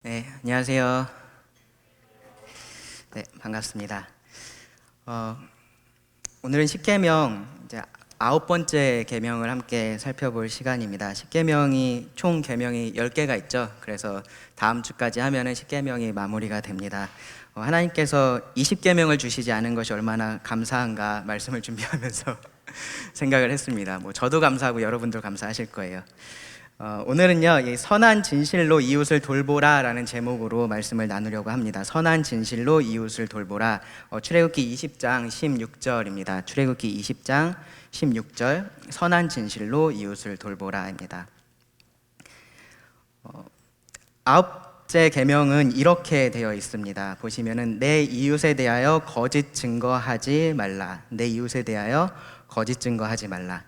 네, 안녕하세요. 네, 반갑습니다. 오늘은 십계명 이제 9번째 계명을 함께 살펴볼 시간입니다. 십계명이 총 계명이 10개가 있죠. 그래서 다음 주까지 하면은 십계명이 마무리가 됩니다. 하나님께서 20계명을 주시지 않은 것이 얼마나 감사한가 말씀을 준비하면서 생각을 했습니다. 저도 감사하고 여러분도 감사하실 거예요. 오늘은요, 이 선한 진실로 이웃을 돌보라라는 제목으로 말씀을 나누려고 합니다. 선한 진실로 이웃을 돌보라. 출애굽기 20장 16절입니다. 출애굽기 20장 16절, 선한 진실로 이웃을 돌보라입니다. 아홉째 계명은 이렇게 되어 있습니다. 보시면은 내 이웃에 대하여 거짓 증거하지 말라. 내 이웃에 대하여 거짓 증거하지 말라.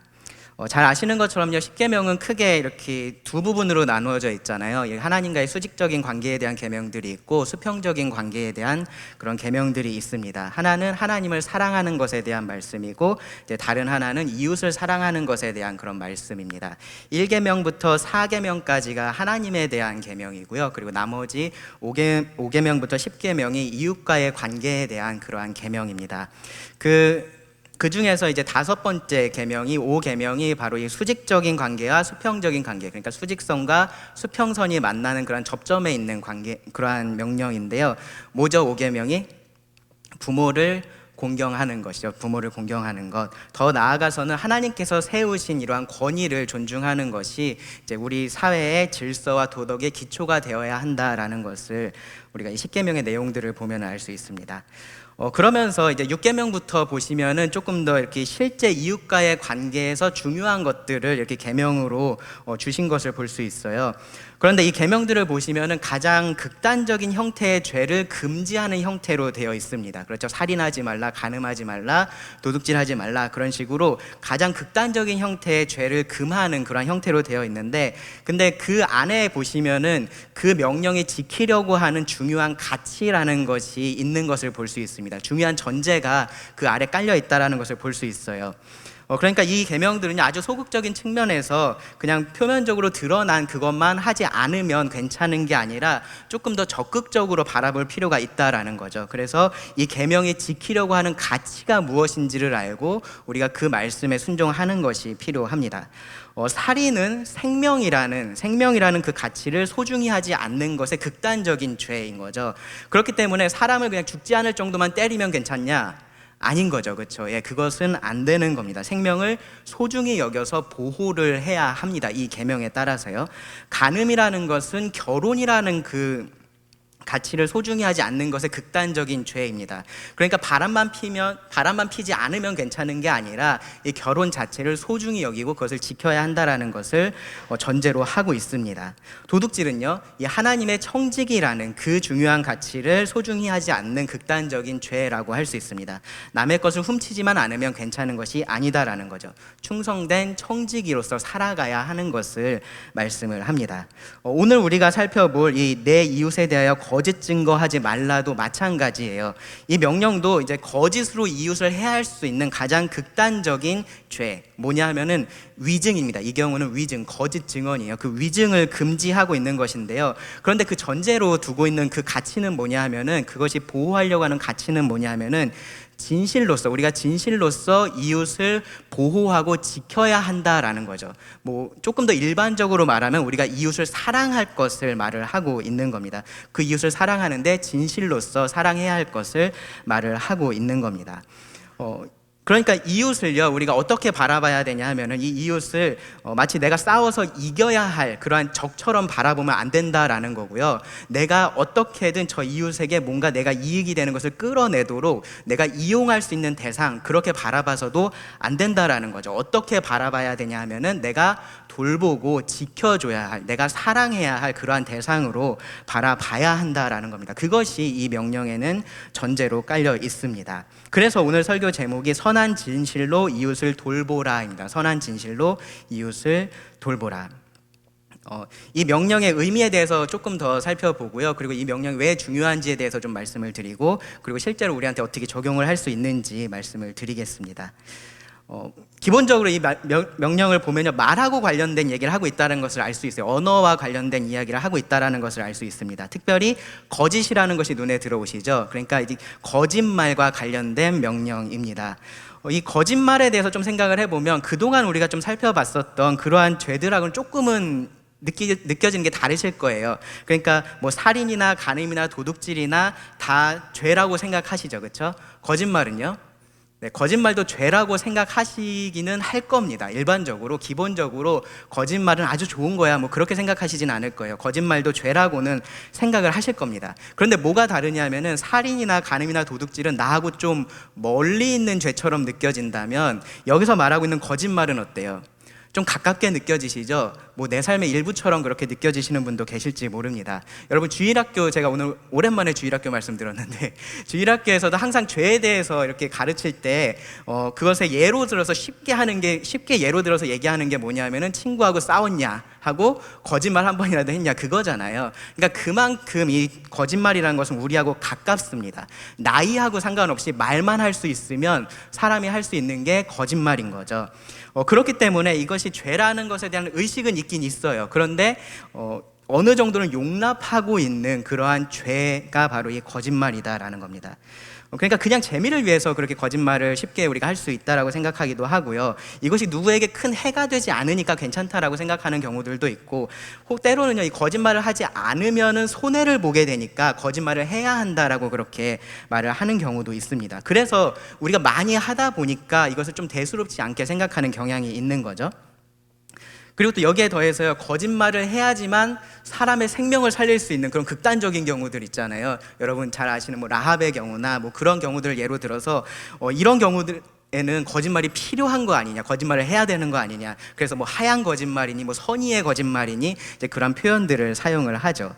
잘 아시는 것처럼요, 십계명은 크게 이렇게 두 부분으로 나누어져 있잖아요. 하나님과의 수직적인 관계에 대한 계명들이 있고 수평적인 관계에 대한 그런 계명들이 있습니다. 하나는 하나님을 사랑하는 것에 대한 말씀이고, 이제 다른 하나는 이웃을 사랑하는 것에 대한 그런 말씀입니다. 1계명부터 4계명까지가 하나님에 대한 계명이고요. 그리고 나머지 5계명부터 10계명이 이웃과의 관계에 대한 그러한 계명입니다. 그 중에서 이제 5번째 계명이 5계명이 바로 이 수직적인 관계와 수평적인 관계, 그러니까 수직선과 수평선이 만나는 그런 접점에 있는 관계, 그러한 명령인데요. 뭐죠? 5계명이 부모를 공경하는 것이죠. 부모를 공경하는 것. 더 나아가서는 하나님께서 세우신 이러한 권위를 존중하는 것이 이제 우리 사회의 질서와 도덕의 기초가 되어야 한다라는 것을 우리가 이 10계명의 내용들을 보면 알 수 있습니다. 그러면서 이제 6계명부터 보시면은 조금 더 이렇게 실제 이웃과의 관계에서 중요한 것들을 이렇게 계명으로 주신 것을 볼 수 있어요. 그런데 이 계명들을 보시면은 가장 극단적인 형태의 죄를 금지하는 형태로 되어 있습니다. 그렇죠. 살인하지 말라, 간음하지 말라, 도둑질하지 말라, 그런 식으로 가장 극단적인 형태의 죄를 금하는 그런 형태로 되어 있는데, 근데 그 안에 보시면은 그 명령이 지키려고 하는 중요한 가치라는 것이 있는 것을 볼 수 있습니다. 중요한 전제가 그 아래 깔려 있다라는 것을 볼 수 있어요. 그러니까 이 계명들은 아주 소극적인 측면에서 그냥 표면적으로 드러난 그것만 하지 않으면 괜찮은 게 아니라 조금 더 적극적으로 바라볼 필요가 있다라는 거죠. 그래서 이 계명이 지키려고 하는 가치가 무엇인지를 알고 우리가 그 말씀에 순종하는 것이 필요합니다. 살인은 생명이라는 그 가치를 소중히 하지 않는 것의 극단적인 죄인 거죠. 그렇기 때문에 사람을 그냥 죽지 않을 정도만 때리면 괜찮냐? 아닌 거죠. 그렇죠? 예, 그것은 안 되는 겁니다. 생명을 소중히 여겨서 보호를 해야 합니다. 이 계명에 따라서요. 간음이라는 것은 결혼이라는 그 가치를 소중히 하지 않는 것의 극단적인 죄입니다. 그러니까 바람만 피지 않으면 괜찮은 게 아니라 이 결혼 자체를 소중히 여기고 그것을 지켜야 한다라는 것을 전제로 하고 있습니다. 도둑질은요, 이 하나님의 청지기라는 그 중요한 가치를 소중히 하지 않는 극단적인 죄라고 할 수 있습니다. 남의 것을 훔치지만 않으면 괜찮은 것이 아니다라는 거죠. 충성된 청지기로서 살아가야 하는 것을 말씀을 합니다. 오늘 우리가 살펴볼 이 내 이웃에 대하여 거짓 증거하지 말라도 마찬가지예요. 이 명령도 이제 거짓으로 이웃을 해할 수 있는 가장 극단적인 죄, 뭐냐 하면은 위증입니다. 이 경우는 위증, 거짓 증언이에요. 그 위증을 금지하고 있는 것인데요. 그런데 그 전제로 두고 있는 그 가치는 뭐냐 하면은, 그것이 보호하려고 하는 가치는 뭐냐 하면은 우리가 진실로서 이웃을 보호하고 지켜야 한다라는 거죠. 조금 더 일반적으로 말하면 우리가 이웃을 사랑할 것을 말을 하고 있는 겁니다. 그 이웃을 사랑하는데 진실로서 사랑해야 할 것을 말을 하고 있는 겁니다. 그러니까 이웃을요, 우리가 어떻게 바라봐야 되냐 하면은 이 이웃을 마치 내가 싸워서 이겨야 할 그러한 적처럼 바라보면 안 된다라는 거고요. 내가 어떻게든 저 이웃에게 뭔가 내가 이익이 되는 것을 끌어내도록 내가 이용할 수 있는 대상, 그렇게 바라봐서도 안 된다라는 거죠. 어떻게 바라봐야 되냐 하면은 내가 돌보고 지켜줘야 할, 내가 사랑해야 할 그러한 대상으로 바라봐야 한다라는 겁니다. 그것이 이 명령에는 전제로 깔려 있습니다. 그래서 오늘 설교 제목이 선한 진실로 이웃을 돌보라입니다. 선한 진실로 이웃을 돌보라. 이 명령의 의미에 대해서 조금 더 살펴보고요. 그리고 이 명령이 왜 중요한지에 대해서 좀 말씀을 드리고, 그리고 실제로 우리한테 어떻게 적용을 할 수 있는지 말씀을 드리겠습니다. 기본적으로 이 명령을 보면요, 말하고 관련된 얘기를 하고 있다는 것을 알 수 있어요. 언어와 관련된 이야기를 하고 있다는 것을 알 수 있습니다. 특별히 거짓이라는 것이 눈에 들어오시죠. 그러니까 이제 거짓말과 관련된 명령입니다. 이 거짓말에 대해서 좀 생각을 해보면 그동안 우리가 좀 살펴봤었던 그러한 죄들하고는 조금은 느껴지는 게 다르실 거예요. 그러니까 뭐 살인이나 간음이나 도둑질이나 다 죄라고 생각하시죠, 그렇죠? 거짓말은요? 네, 거짓말도 죄라고 생각하시기는 할 겁니다. 일반적으로, 기본적으로 거짓말은 아주 좋은 거야, 뭐 그렇게 생각하시진 않을 거예요. 거짓말도 죄라고는 생각을 하실 겁니다. 그런데 뭐가 다르냐면은 살인이나 간음이나 도둑질은 나하고 좀 멀리 있는 죄처럼 느껴진다면, 여기서 말하고 있는 거짓말은 어때요? 좀 가깝게 느껴지시죠? 뭐 내 삶의 일부처럼 그렇게 느껴지시는 분도 계실지 모릅니다. 여러분, 주일학교, 제가 오늘 오랜만에 주일학교 말씀 들었는데 주일학교에서도 항상 죄에 대해서 이렇게 가르칠 때 그것에 예로 들어서 쉽게 예로 들어서 얘기하는 게 뭐냐면은 친구하고 싸웠냐 하고 거짓말 한 번이라도 했냐, 그거잖아요. 그러니까 그만큼 이 거짓말이라는 것은 우리하고 가깝습니다. 나이하고 상관없이 말만 할 수 있으면 사람이 할 수 있는 게 거짓말인 거죠. 그렇기 때문에 이것이 죄라는 것에 대한 의식은 있긴 있어요. 그런데 어느 정도는 용납하고 있는 그러한 죄가 바로 이 거짓말이다라는 겁니다. 그러니까 그냥 재미를 위해서 그렇게 거짓말을 쉽게 우리가 할 수 있다라고 생각하기도 하고요. 이것이 누구에게 큰 해가 되지 않으니까 괜찮다라고 생각하는 경우들도 있고, 혹 때로는요, 이 거짓말을 하지 않으면은 손해를 보게 되니까 거짓말을 해야 한다라고 그렇게 말을 하는 경우도 있습니다. 그래서 우리가 많이 하다 보니까 이것을 좀 대수롭지 않게 생각하는 경향이 있는 거죠. 그리고 또 여기에 더해서요, 거짓말을 해야지만 사람의 생명을 살릴 수 있는 그런 극단적인 경우들 있잖아요. 여러분 잘 아시는 뭐 라합의 경우나 뭐 그런 경우들을 예로 들어서 이런 경우들에는 거짓말이 필요한 거 아니냐, 거짓말을 해야 되는 거 아니냐, 그래서 뭐 하얀 거짓말이니 뭐 선의의 거짓말이니 이제 그런 표현들을 사용을 하죠.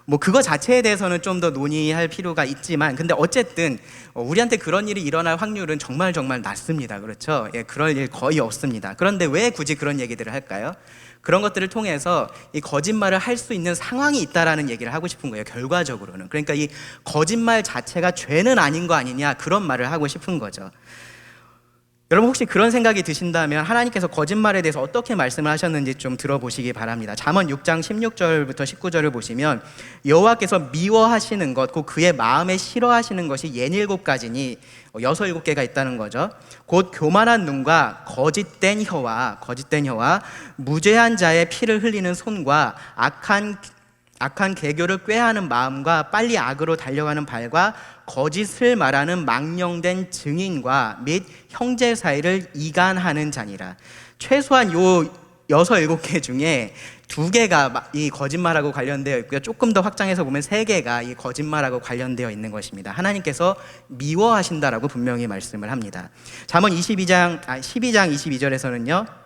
뭐 그거 자체에 대해서는 좀 더 논의할 필요가 있지만, 근데 어쨌든 우리한테 그런 일이 일어날 확률은 정말 낮습니다. 그렇죠? 예, 그럴 일 거의 없습니다. 그런데 왜 굳이 그런 얘기들을 할까요? 그런 것들을 통해서 이 거짓말을 할 수 있는 상황이 있다라는 얘기를 하고 싶은 거예요, 결과적으로는. 그러니까 이 거짓말 자체가 죄는 아닌 거 아니냐, 그런 말을 하고 싶은 거죠. 여러분, 혹시 그런 생각이 드신다면 하나님께서 거짓말에 대해서 어떻게 말씀을 하셨는지 좀 들어보시기 바랍니다. 잠언 6장 16절부터 19절을 보시면, 여호와께서 미워하시는 것, 곧 그의 마음에 싫어하시는 것이 67가지니 67개가 있다는 거죠. 곧 교만한 눈과 거짓된 혀와 무죄한 자의 피를 흘리는 손과 악한 계교를 꾀하는 마음과 빨리 악으로 달려가는 발과 거짓을 말하는 망령된 증인과 및 형제 사이를 이간하는 자니라. 최소한 요 6, 7개 중에 2개가 이 거짓말하고 관련되어 있고요, 조금 더 확장해서 보면 3개가 이 거짓말하고 관련되어 있는 것입니다. 하나님께서 미워하신다라고 분명히 말씀을 합니다. 잠언 12장 22절에서는요,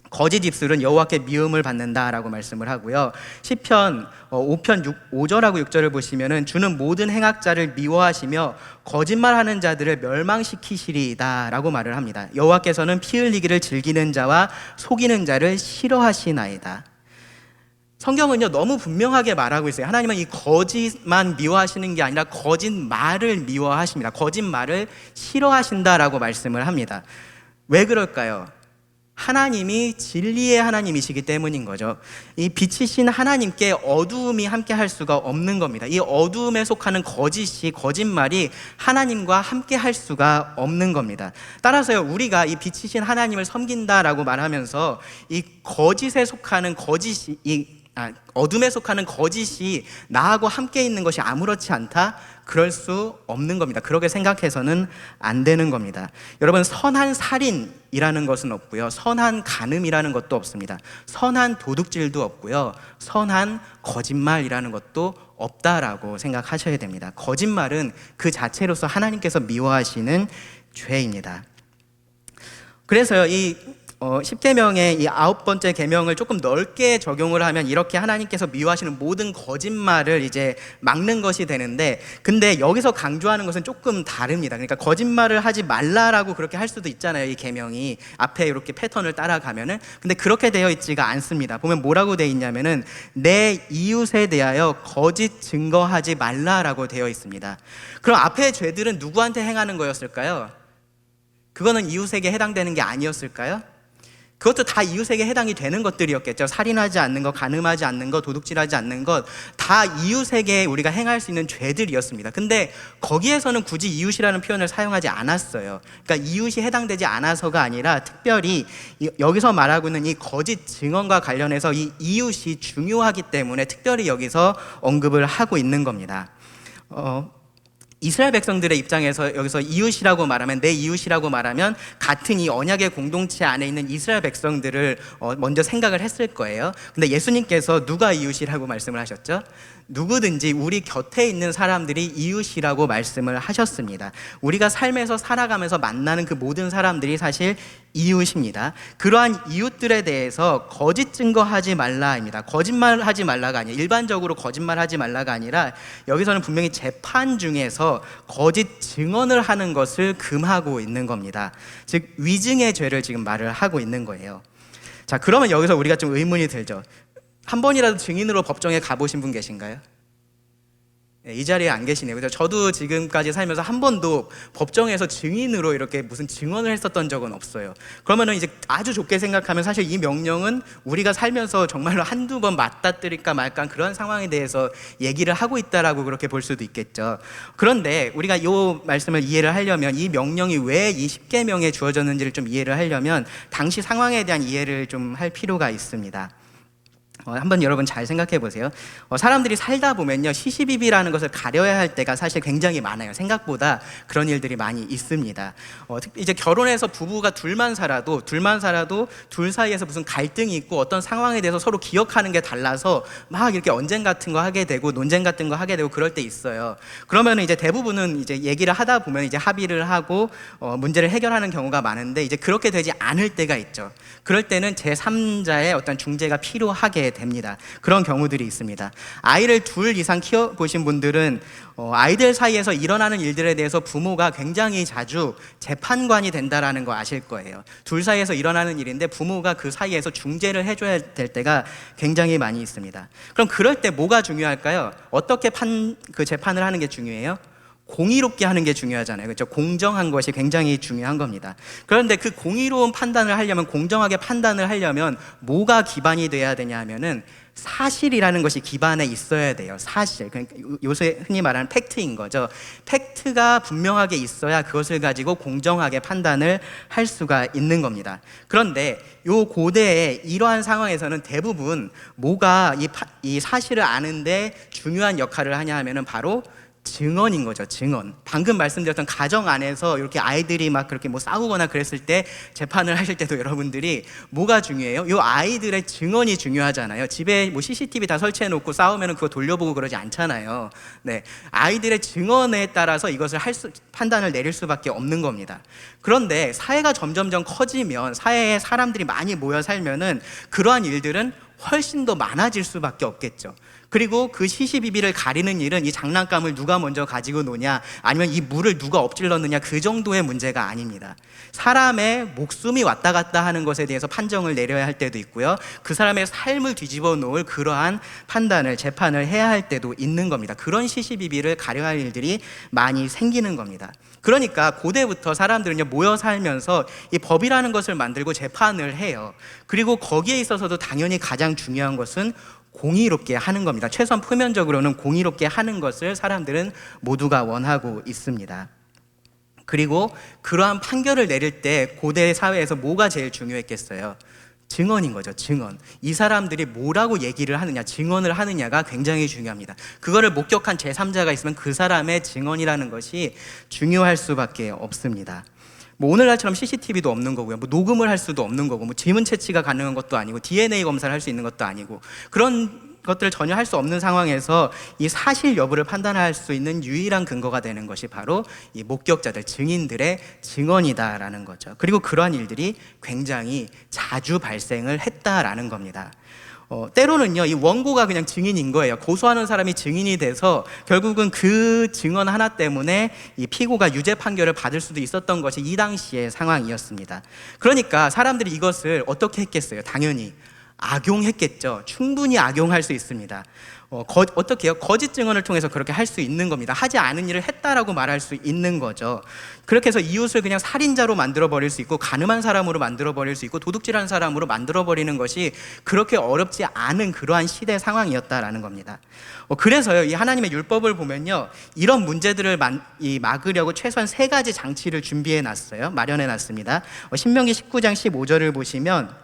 거짓 입술은 여호와께 미움을 받는다라고 말씀을 하고요, 시편 5편 5절하고 6절을 보시면은 주는 모든 행악자를 미워하시며 거짓말하는 자들을 멸망시키시리이다라고 말을 합니다. 여호와께서는 피 흘리기를 즐기는 자와 속이는 자를 싫어하시나이다. 성경은요, 너무 분명하게 말하고 있어요. 하나님은 이 거짓만 미워하시는 게 아니라 거짓말을 미워하십니다. 거짓말을 싫어하신다라고 말씀을 합니다. 왜 그럴까요? 하나님이 진리의 하나님이시기 때문인 거죠. 이 빛이신 하나님께 어두움이 함께 할 수가 없는 겁니다. 이 어두움에 속하는 거짓말이 하나님과 함께 할 수가 없는 겁니다. 따라서요, 우리가 이 빛이신 하나님을 섬긴다라고 말하면서 이 거짓에 속하는 어둠에 속하는 거짓이 나하고 함께 있는 것이 아무렇지 않다? 그럴 수 없는 겁니다. 그렇게 생각해서는 안 되는 겁니다. 여러분, 선한 살인이라는 것은 없고요, 선한 간음이라는 것도 없습니다. 선한 도둑질도 없고요, 선한 거짓말이라는 것도 없다라고 생각하셔야 됩니다. 거짓말은 그 자체로서 하나님께서 미워하시는 죄입니다. 그래서요, 이 10계명의 이 9번째 계명을 조금 넓게 적용을 하면 이렇게 하나님께서 미워하시는 모든 거짓말을 이제 막는 것이 되는데, 근데 여기서 강조하는 것은 조금 다릅니다. 그러니까 거짓말을 하지 말라라고 그렇게 할 수도 있잖아요, 이 계명이 앞에 이렇게 패턴을 따라가면은. 근데 그렇게 되어 있지가 않습니다. 보면 뭐라고 되어 있냐면은 내 이웃에 대하여 거짓 증거하지 말라라고 되어 있습니다. 그럼 앞에 죄들은 누구한테 행하는 거였을까요? 그거는 이웃에게 해당되는 게 아니었을까요? 그것도 다 이웃에게 해당이 되는 것들이었겠죠. 살인하지 않는 것, 간음하지 않는 것, 도둑질하지 않는 것, 다 이웃에게 우리가 행할 수 있는 죄들이었습니다. 근데 거기에서는 굳이 이웃이라는 표현을 사용하지 않았어요. 그러니까 이웃이 해당되지 않아서가 아니라 특별히 여기서 말하고 있는 이 거짓 증언과 관련해서 이 이웃이 중요하기 때문에 특별히 여기서 언급을 하고 있는 겁니다. 이스라엘 백성들의 입장에서 여기서 이웃이라고 말하면, 내 이웃이라고 말하면 같은 이 언약의 공동체 안에 있는 이스라엘 백성들을 먼저 생각을 했을 거예요. 근데 예수님께서 누가 이웃이라고 말씀을 하셨죠? 누구든지 우리 곁에 있는 사람들이 이웃이라고 말씀을 하셨습니다. 우리가 삶에서 살아가면서 만나는 그 모든 사람들이 사실 이웃입니다. 그러한 이웃들에 대해서 거짓 증거하지 말라입니다. 거짓말하지 말라가 아니라, 일반적으로 거짓말하지 말라가 아니라 여기서는 분명히 재판 중에서 거짓 증언을 하는 것을 금하고 있는 겁니다. 즉 위증의 죄를 지금 말을 하고 있는 거예요. 자, 그러면 여기서 우리가 좀 의문이 들죠. 한 번이라도 증인으로 법정에 가보신 분 계신가요? 네, 이 자리에 안 계시네요. 그래서 저도 지금까지 살면서 한 번도 법정에서 증인으로 이렇게 무슨 증언을 했었던 적은 없어요. 그러면은 이제 아주 좋게 생각하면 사실 이 명령은 우리가 살면서 정말로 한두 번 맞닥뜨릴까 말까 그런 상황에 대해서 얘기를 하고 있다라고 그렇게 볼 수도 있겠죠. 그런데 우리가 이 말씀을 이해를 하려면, 이 명령이 왜 이 십계명에 주어졌는지를 좀 이해를 하려면 당시 상황에 대한 이해를 좀 할 필요가 있습니다. 한번 여러분 잘 생각해 보세요. 사람들이 살다 보면요, 시시비비라는 것을 가려야 할 때가 사실 굉장히 많아요. 생각보다 그런 일들이 많이 있습니다. 이제 결혼해서 부부가 둘만 살아도 둘 사이에서 무슨 갈등이 있고 어떤 상황에 대해서 서로 기억하는 게 달라서 막 이렇게 언쟁 같은 거 하게 되고 논쟁 같은 거 하게 되고 그럴 때 있어요. 그러면 이제 대부분은 이제 얘기를 하다 보면 이제 합의를 하고 문제를 해결하는 경우가 많은데, 이제 그렇게 되지 않을 때가 있죠. 그럴 때는 제3자의 어떤 중재가 필요하게 됩니다. 그런 경우들이 있습니다. 아이를 둘 이상 키워보신 분들은 아이들 사이에서 일어나는 일들에 대해서 부모가 굉장히 자주 재판관이 된다라는 거 아실 거예요. 둘 사이에서 일어나는 일인데 부모가 그 사이에서 중재를 해줘야 될 때가 굉장히 많이 있습니다. 그럼 그럴 때 뭐가 중요할까요? 어떻게 그 재판을 하는 게 중요해요? 공의롭게 하는 게 중요하잖아요. 그렇죠? 공정한 것이 굉장히 중요한 겁니다. 그런데 그 공의로운 판단을 하려면, 공정하게 판단을 하려면 뭐가 기반이 돼야 되냐 하면은 사실이라는 것이 기반에 있어야 돼요. 사실. 그러니까 요새 흔히 말하는 팩트인 거죠. 팩트가 분명하게 있어야 그것을 가지고 공정하게 판단을 할 수가 있는 겁니다. 그런데 요 고대의 이러한 상황에서는 대부분 뭐가 이 사실을 아는데 중요한 역할을 하냐 하면은 바로 증언인 거죠. 증언. 방금 말씀드렸던 가정 안에서 이렇게 아이들이 막 그렇게 뭐 싸우거나 그랬을 때 재판을 하실 때도 여러분들이 뭐가 중요해요? 요 아이들의 증언이 중요하잖아요. 집에 뭐 CCTV 다 설치해 놓고 싸우면은 그거 돌려보고 그러지 않잖아요. 네, 아이들의 증언에 따라서 이것을 판단을 내릴 수밖에 없는 겁니다. 그런데 사회가 점점점 커지면, 사회에 사람들이 많이 모여 살면은 그러한 일들은 훨씬 더 많아질 수밖에 없겠죠. 그리고 그 시시비비를 가리는 일은 이 장난감을 누가 먼저 가지고 노냐, 아니면 이 물을 누가 엎질렀느냐, 그 정도의 문제가 아닙니다. 사람의 목숨이 왔다 갔다 하는 것에 대해서 판정을 내려야 할 때도 있고요, 그 사람의 삶을 뒤집어 놓을 그러한 판단을, 재판을 해야 할 때도 있는 겁니다. 그런 시시비비를 가려야 할 일들이 많이 생기는 겁니다. 그러니까 고대부터 사람들은요, 모여 살면서 이 법이라는 것을 만들고 재판을 해요. 그리고 거기에 있어서도 당연히 가장 중요한 것은 공의롭게 하는 겁니다. 최소한 표면적으로는 공의롭게 하는 것을 사람들은 모두가 원하고 있습니다. 그리고 그러한 판결을 내릴 때 고대 사회에서 뭐가 제일 중요했겠어요? 증언인 거죠. 증언. 이 사람들이 뭐라고 얘기를 하느냐, 증언을 하느냐가 굉장히 중요합니다. 그거를 목격한 제3자가 있으면 그 사람의 증언이라는 것이 중요할 수밖에 없습니다. 뭐 오늘날처럼 CCTV도 없는 거고요, 뭐 녹음을 할 수도 없는 거고, 뭐 지문 채취가 가능한 것도 아니고, DNA 검사를 할 수 있는 것도 아니고, 그런 것들을 전혀 할 수 없는 상황에서 이 사실 여부를 판단할 수 있는 유일한 근거가 되는 것이 바로 이 목격자들, 증인들의 증언이다라는 거죠. 그리고 그러한 일들이 굉장히 자주 발생을 했다라는 겁니다. 때로는요, 이 원고가 그냥 증인인 거예요. 고소하는 사람이 증인이 돼서 결국은 그 증언 하나 때문에 이 피고가 유죄 판결을 받을 수도 있었던 것이 이 당시의 상황이었습니다. 그러니까 사람들이 이것을 어떻게 했겠어요? 당연히 악용했겠죠. 충분히 악용할 수 있습니다. 어떻게 해요? 거짓 증언을 통해서 그렇게 할 수 있는 겁니다. 하지 않은 일을 했다라고 말할 수 있는 거죠. 그렇게 해서 이웃을 그냥 살인자로 만들어버릴 수 있고, 간음한 사람으로 만들어버릴 수 있고, 도둑질한 사람으로 만들어버리는 것이 그렇게 어렵지 않은 그러한 시대 상황이었다라는 겁니다. 그래서요, 이 하나님의 율법을 보면요, 이런 문제들을 막으려고 최소한 3가지 장치를 준비해 놨어요. 마련해 놨습니다. 신명기 19장 15절을 보시면,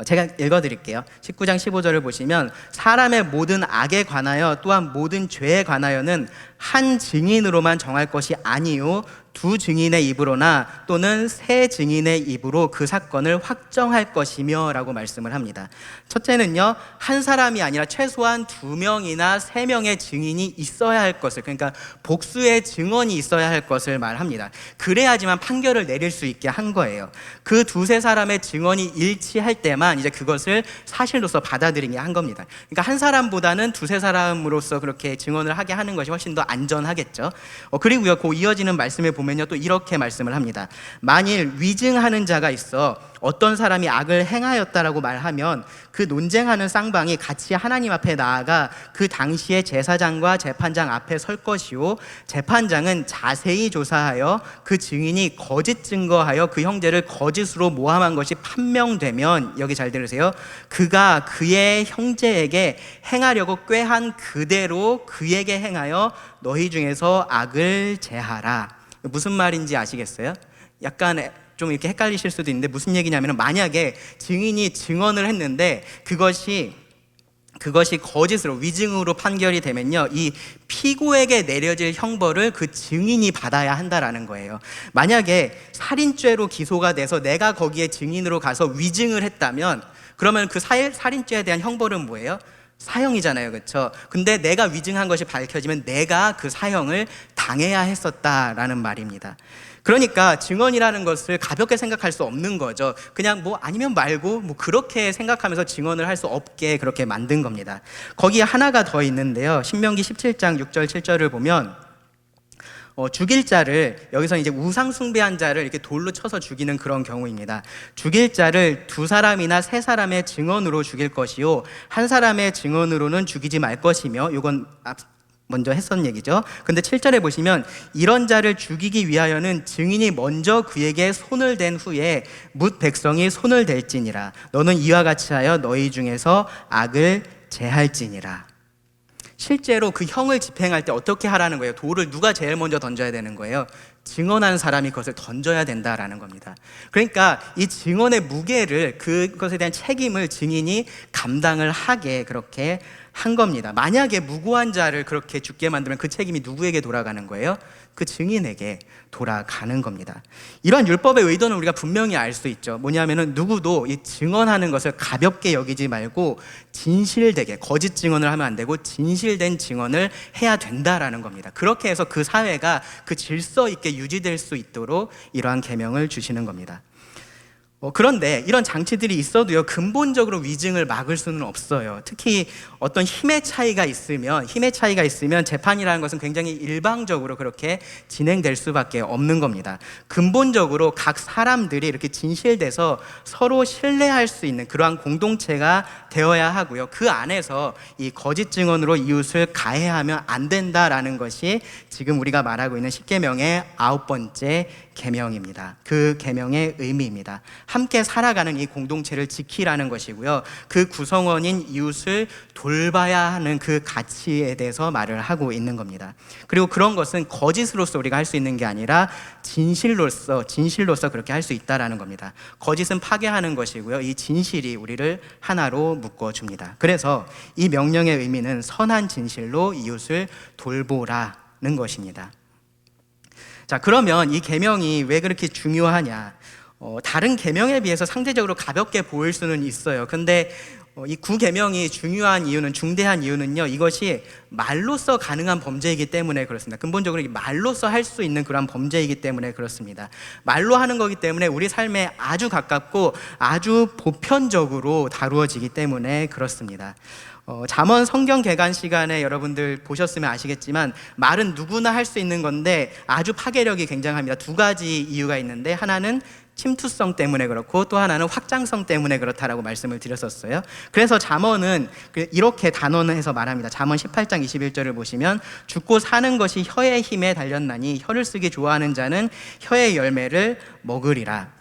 제가 읽어드릴게요. 19장 15절을 보시면, 사람의 모든 악에 관하여 또한 모든 죄에 관하여는 한 증인으로만 정할 것이 아니요 2 증인의 입으로나 또는 3 증인의 입으로 그 사건을 확정할 것이며 라고 말씀을 합니다. 첫째는요, 한 사람이 아니라 최소한 2명이나 3명의 증인이 있어야 할 것을, 그러니까 복수의 증언이 있어야 할 것을 말합니다. 그래야지만 판결을 내릴 수 있게 한 거예요. 그 2-3 사람의 증언이 일치할 때만 이제 그것을 사실로서 받아들이게 한 겁니다. 그러니까 한 사람보다는 2-3 사람으로서 그렇게 증언을 하게 하는 것이 훨씬 더 안전하겠죠. 그리고요, 그 이어지는 말씀에 보면요, 또 이렇게 말씀을 합니다. 만일 위증하는 자가 있어 어떤 사람이 악을 행하였다라고 말하면 그 논쟁하는 쌍방이 같이 하나님 앞에 나아가 그 당시에 제사장과 재판장 앞에 설 것이요, 재판장은 자세히 조사하여 그 증인이 거짓 증거하여 그 형제를 거짓으로 모함한 것이 판명되면, 여기 잘 들으세요, 그가 그의 형제에게 행하려고 꾀한 그대로 그에게 행하여 너희 중에서 악을 제하라. 무슨 말인지 아시겠어요? 약간 좀 이렇게 헷갈리실 수도 있는데, 무슨 얘기냐면, 만약에 증인이 증언을 했는데 그것이 거짓으로, 위증으로 판결이 되면요, 이 피고에게 내려질 형벌을 그 증인이 받아야 한다라는 거예요. 만약에 살인죄로 기소가 돼서 내가 거기에 증인으로 가서 위증을 했다면, 그러면 그 살인죄에 대한 형벌은 뭐예요? 사형이잖아요, 그렇죠? 근데 내가 위증한 것이 밝혀지면 내가 그 사형을 당해야 했었다라는 말입니다. 그러니까 증언이라는 것을 가볍게 생각할 수 없는 거죠. 그냥 뭐 아니면 말고 뭐 그렇게 생각하면서 증언을 할 수 없게 그렇게 만든 겁니다. 거기에 하나가 더 있는데요, 신명기 17장 6절 7절을 보면, 죽일 자를, 여기서 이제 우상 숭배한 자를 이렇게 돌로 쳐서 죽이는 그런 경우입니다. 죽일 자를 2 사람이나 3 사람의 증언으로 죽일 것이요, 1 사람의 증언으로는 죽이지 말 것이며, 이건 먼저 했던 얘기죠. 근데 7절에 보시면, 이런 자를 죽이기 위하여는 증인이 먼저 그에게 손을 댄 후에 뭇 백성이 손을 댈지니라. 너는 이와 같이 하여 너희 중에서 악을 제할지니라. 실제로 그 형을 집행할 때 어떻게 하라는 거예요? 돌을 누가 제일 먼저 던져야 되는 거예요? 증언하는 사람이 그것을 던져야 된다라는 겁니다. 그러니까 이 증언의 무게를, 그것에 대한 책임을 증인이 감당을 하게 그렇게 한 겁니다. 만약에 무고한 자를 그렇게 죽게 만들면 그 책임이 누구에게 돌아가는 거예요? 그 증인에게 돌아가는 겁니다. 이런 율법의 의도는 우리가 분명히 알 수 있죠. 뭐냐면은, 누구도 이 증언하는 것을 가볍게 여기지 말고 진실되게, 거짓 증언을 하면 안 되고 진실된 증언을 해야 된다라는 겁니다. 그렇게 해서 그 사회가 그 질서 있게 유지될 수 있도록 이러한 계명을 주시는 겁니다. 그런데 이런 장치들이 있어도요, 근본적으로 위증을 막을 수는 없어요. 특히 어떤 힘의 차이가 있으면 재판이라는 것은 굉장히 일방적으로 그렇게 진행될 수밖에 없는 겁니다. 근본적으로 각 사람들이 이렇게 진실돼서 서로 신뢰할 수 있는 그러한 공동체가 되어야 하고요, 그 안에서 이 거짓 증언으로 이웃을 가해하면 안 된다라는 것이 지금 우리가 말하고 있는 10계명의 9번째 계명입니다. 그 계명의 의미입니다. 함께 살아가는 이 공동체를 지키라는 것이고요, 그 구성원인 이웃을 돌봐야 하는 그 가치에 대해서 말을 하고 있는 겁니다. 그리고 그런 것은 거짓으로서 우리가 할 수 있는 게 아니라 진실로서 그렇게 할 수 있다라는 겁니다. 거짓은 파괴하는 것이고요, 이 진실이 우리를 하나로 묶어줍니다. 그래서 이 명령의 의미는 선한 진실로 이웃을 돌보라는 것입니다. 자, 그러면 이 계명이 왜 그렇게 중요하냐? 다른 계명에 비해서 상대적으로 가볍게 보일 수는 있어요. 근데 이 9계명이 중요한 이유는, 중대한 이유는요, 이것이 말로써 가능한 범죄이기 때문에 그렇습니다. 근본적으로 말로써 할 수 있는 그런 범죄이기 때문에 그렇습니다. 말로 하는 거기 때문에 우리 삶에 아주 가깝고 아주 보편적으로 다루어지기 때문에 그렇습니다. 잠언 성경 개관 시간에 여러분들 보셨으면 아시겠지만, 말은 누구나 할 수 있는 건데 아주 파괴력이 굉장합니다. 2가지 이유가 있는데, 하나는 침투성 때문에 그렇고 또 하나는 확장성 때문에 그렇다라고 말씀을 드렸었어요. 그래서 잠언은 이렇게 단언해서 말합니다. 잠언 18장 21절을 보시면 죽고 사는 것이 혀의 힘에 달렸나니 혀를 쓰기 좋아하는 자는 혀의 열매를 먹으리라.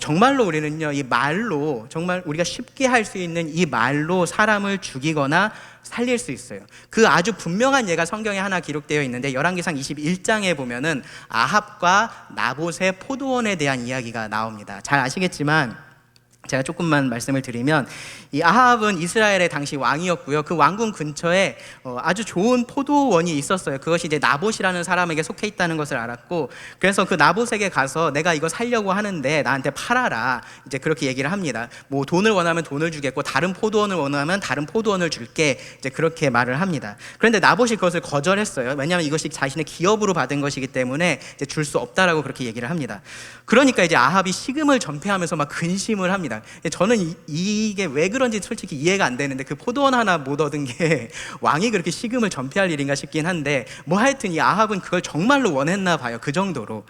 정말로 우리는요, 이 말로, 정말 우리가 쉽게 할 수 있는 이 말로 사람을 죽이거나 살릴 수 있어요. 그 아주 분명한 예가 성경에 하나 기록되어 있는데 열왕기상 21장에 보면은 아합과 나봇의 포도원에 대한 이야기가 나옵니다. 잘 아시겠지만 제가 조금만 말씀을 드리면, 이 아합은 이스라엘의 당시 왕이었고요. 그 왕궁 근처에 아주 좋은 포도원이 있었어요. 그것이 이제 나봇이라는 사람에게 속해 있다는 것을 알았고, 그래서 그 나봇에게 가서 내가 이거 살려고 하는데 나한테 팔아라, 이제 그렇게 얘기를 합니다. 뭐 돈을 원하면 돈을 주겠고 다른 포도원을 원하면 다른 포도원을 줄게, 이제 그렇게 말을 합니다. 그런데 나봇이 그것을 거절했어요. 왜냐하면 이것이 자신의 기업으로 받은 것이기 때문에 이제 줄 수 없다라고 그렇게 얘기를 합니다. 그러니까 이제 아합이 식음을 전폐하면서 막 근심을 합니다. 저는 이게 왜 그런지 솔직히 이해가 안 되는데, 그 포도원 하나 못 얻은 게 왕이 그렇게 식음을 전폐할 일인가 싶긴 한데, 뭐 하여튼 이 아합은 그걸 정말로 원했나 봐요. 그 정도로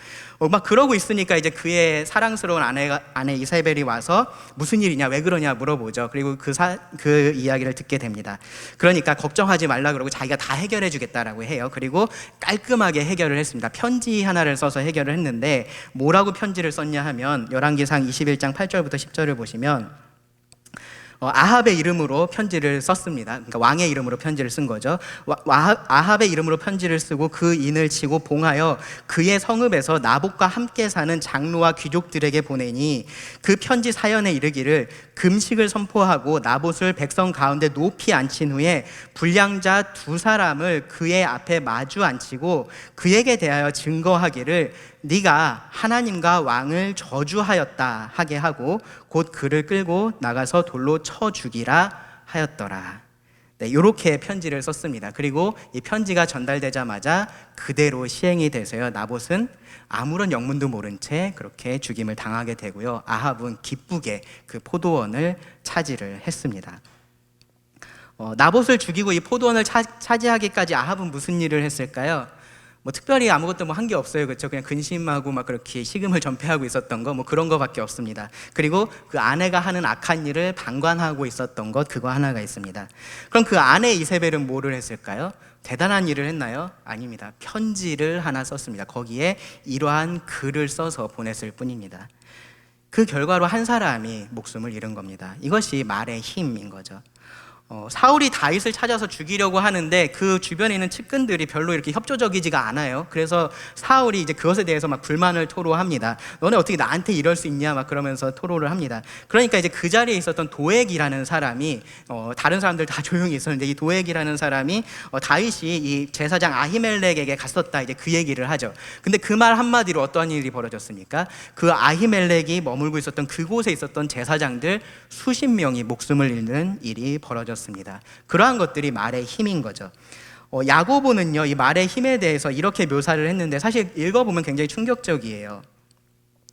막 그러고 있으니까 이제 그의 사랑스러운 아내 이세벨이 와서 무슨 일이냐, 왜 그러냐 물어보죠. 그리고 그 이야기를 듣게 됩니다. 그러니까 걱정하지 말라 그러고 자기가 다 해결해 주겠다라고 해요. 그리고 깔끔하게 해결을 했습니다. 편지 하나를 써서 해결을 했는데, 뭐라고 편지를 썼냐 하면 열왕기상 21장 8절부터 10절을 보시면 아합의 이름으로 편지를 썼습니다. 그러니까 왕의 이름으로 편지를 쓴 거죠. 아합의 이름으로 편지를 쓰고 그 인을 치고 봉하여 그의 성읍에서 나봇과 함께 사는 장로와 귀족들에게 보내니, 그 편지 사연에 이르기를 금식을 선포하고 나봇을 백성 가운데 높이 앉힌 후에 불량자 두 사람을 그의 앞에 마주 앉히고 그에게 대하여 증거하기를 네가 하나님과 왕을 저주하였다 하게 하고 곧 그를 끌고 나가서 돌로 쳐 죽이라 하였더라. 네, 이렇게 편지를 썼습니다. 그리고 이 편지가 전달되자마자 그대로 시행이 돼서요, 나봇은 아무런 영문도 모른 채 그렇게 죽임을 당하게 되고요, 아합은 기쁘게 그 포도원을 차지를 했습니다. 나봇을 죽이고 이 포도원을 차지하기까지 아합은 무슨 일을 했을까요? 뭐 특별히 아무것도 뭐 한 게 없어요. 그렇죠? 그냥 근심하고 막 그렇게 식음을 전폐하고 있었던 거, 뭐 그런 거밖에 없습니다. 그리고 그 아내가 하는 악한 일을 방관하고 있었던 것, 그거 하나가 있습니다. 그럼 그 아내 이세벨은 뭐를 했을까요? 대단한 일을 했나요? 아닙니다. 편지를 하나 썼습니다. 거기에 이러한 글을 써서 보냈을 뿐입니다. 그 결과로 한 사람이 목숨을 잃은 겁니다. 이것이 말의 힘인 거죠. 사울이 다윗을 찾아서 죽이려고 하는데 그 주변에 있는 측근들이 별로 이렇게 협조적이지가 않아요. 그래서 사울이 이제 그것에 대해서 막 불만을 토로합니다. 너네 어떻게 나한테 이럴 수 있냐, 막 그러면서 토로를 합니다. 그러니까 이제 그 자리에 있었던 도액이라는 사람이, 다른 사람들 다 조용히 있었는데 이 도액이라는 사람이 다윗이 이 제사장 아히멜렉에게 갔었다, 이제 그 얘기를 하죠. 근데 그 말 한마디로 어떤 일이 벌어졌습니까? 그 아히멜렉이 머물고 있었던 그곳에 있었던 제사장들 수십 명이 목숨을 잃는 일이 벌어졌습니다. 그러한 것들이 말의 힘인 거죠. 야고보는요, 이 말의 힘에 대해서 이렇게 묘사를 했는데 사실 읽어보면 굉장히 충격적이에요.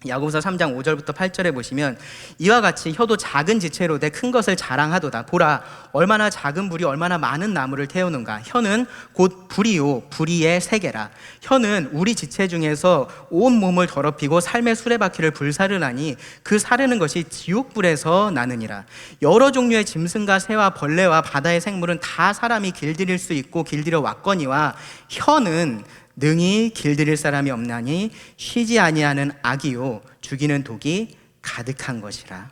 야고보서 3장 5절부터 8절에 보시면 이와 같이 혀도 작은 지체로 돼 큰 것을 자랑하도다. 보라, 얼마나 작은 불이 얼마나 많은 나무를 태우는가. 혀는 곧 불이요 불의의 세계라. 혀는 우리 지체 중에서 온 몸을 더럽히고 삶의 수레바퀴를 불사르나니 그 사르는 것이 지옥불에서 나느니라. 여러 종류의 짐승과 새와 벌레와 바다의 생물은 다 사람이 길들일 수 있고 길들여 왔거니와 혀는 능히 길들일 사람이 없나니 쉬지 아니하는 악이요 죽이는 독이 가득한 것이라.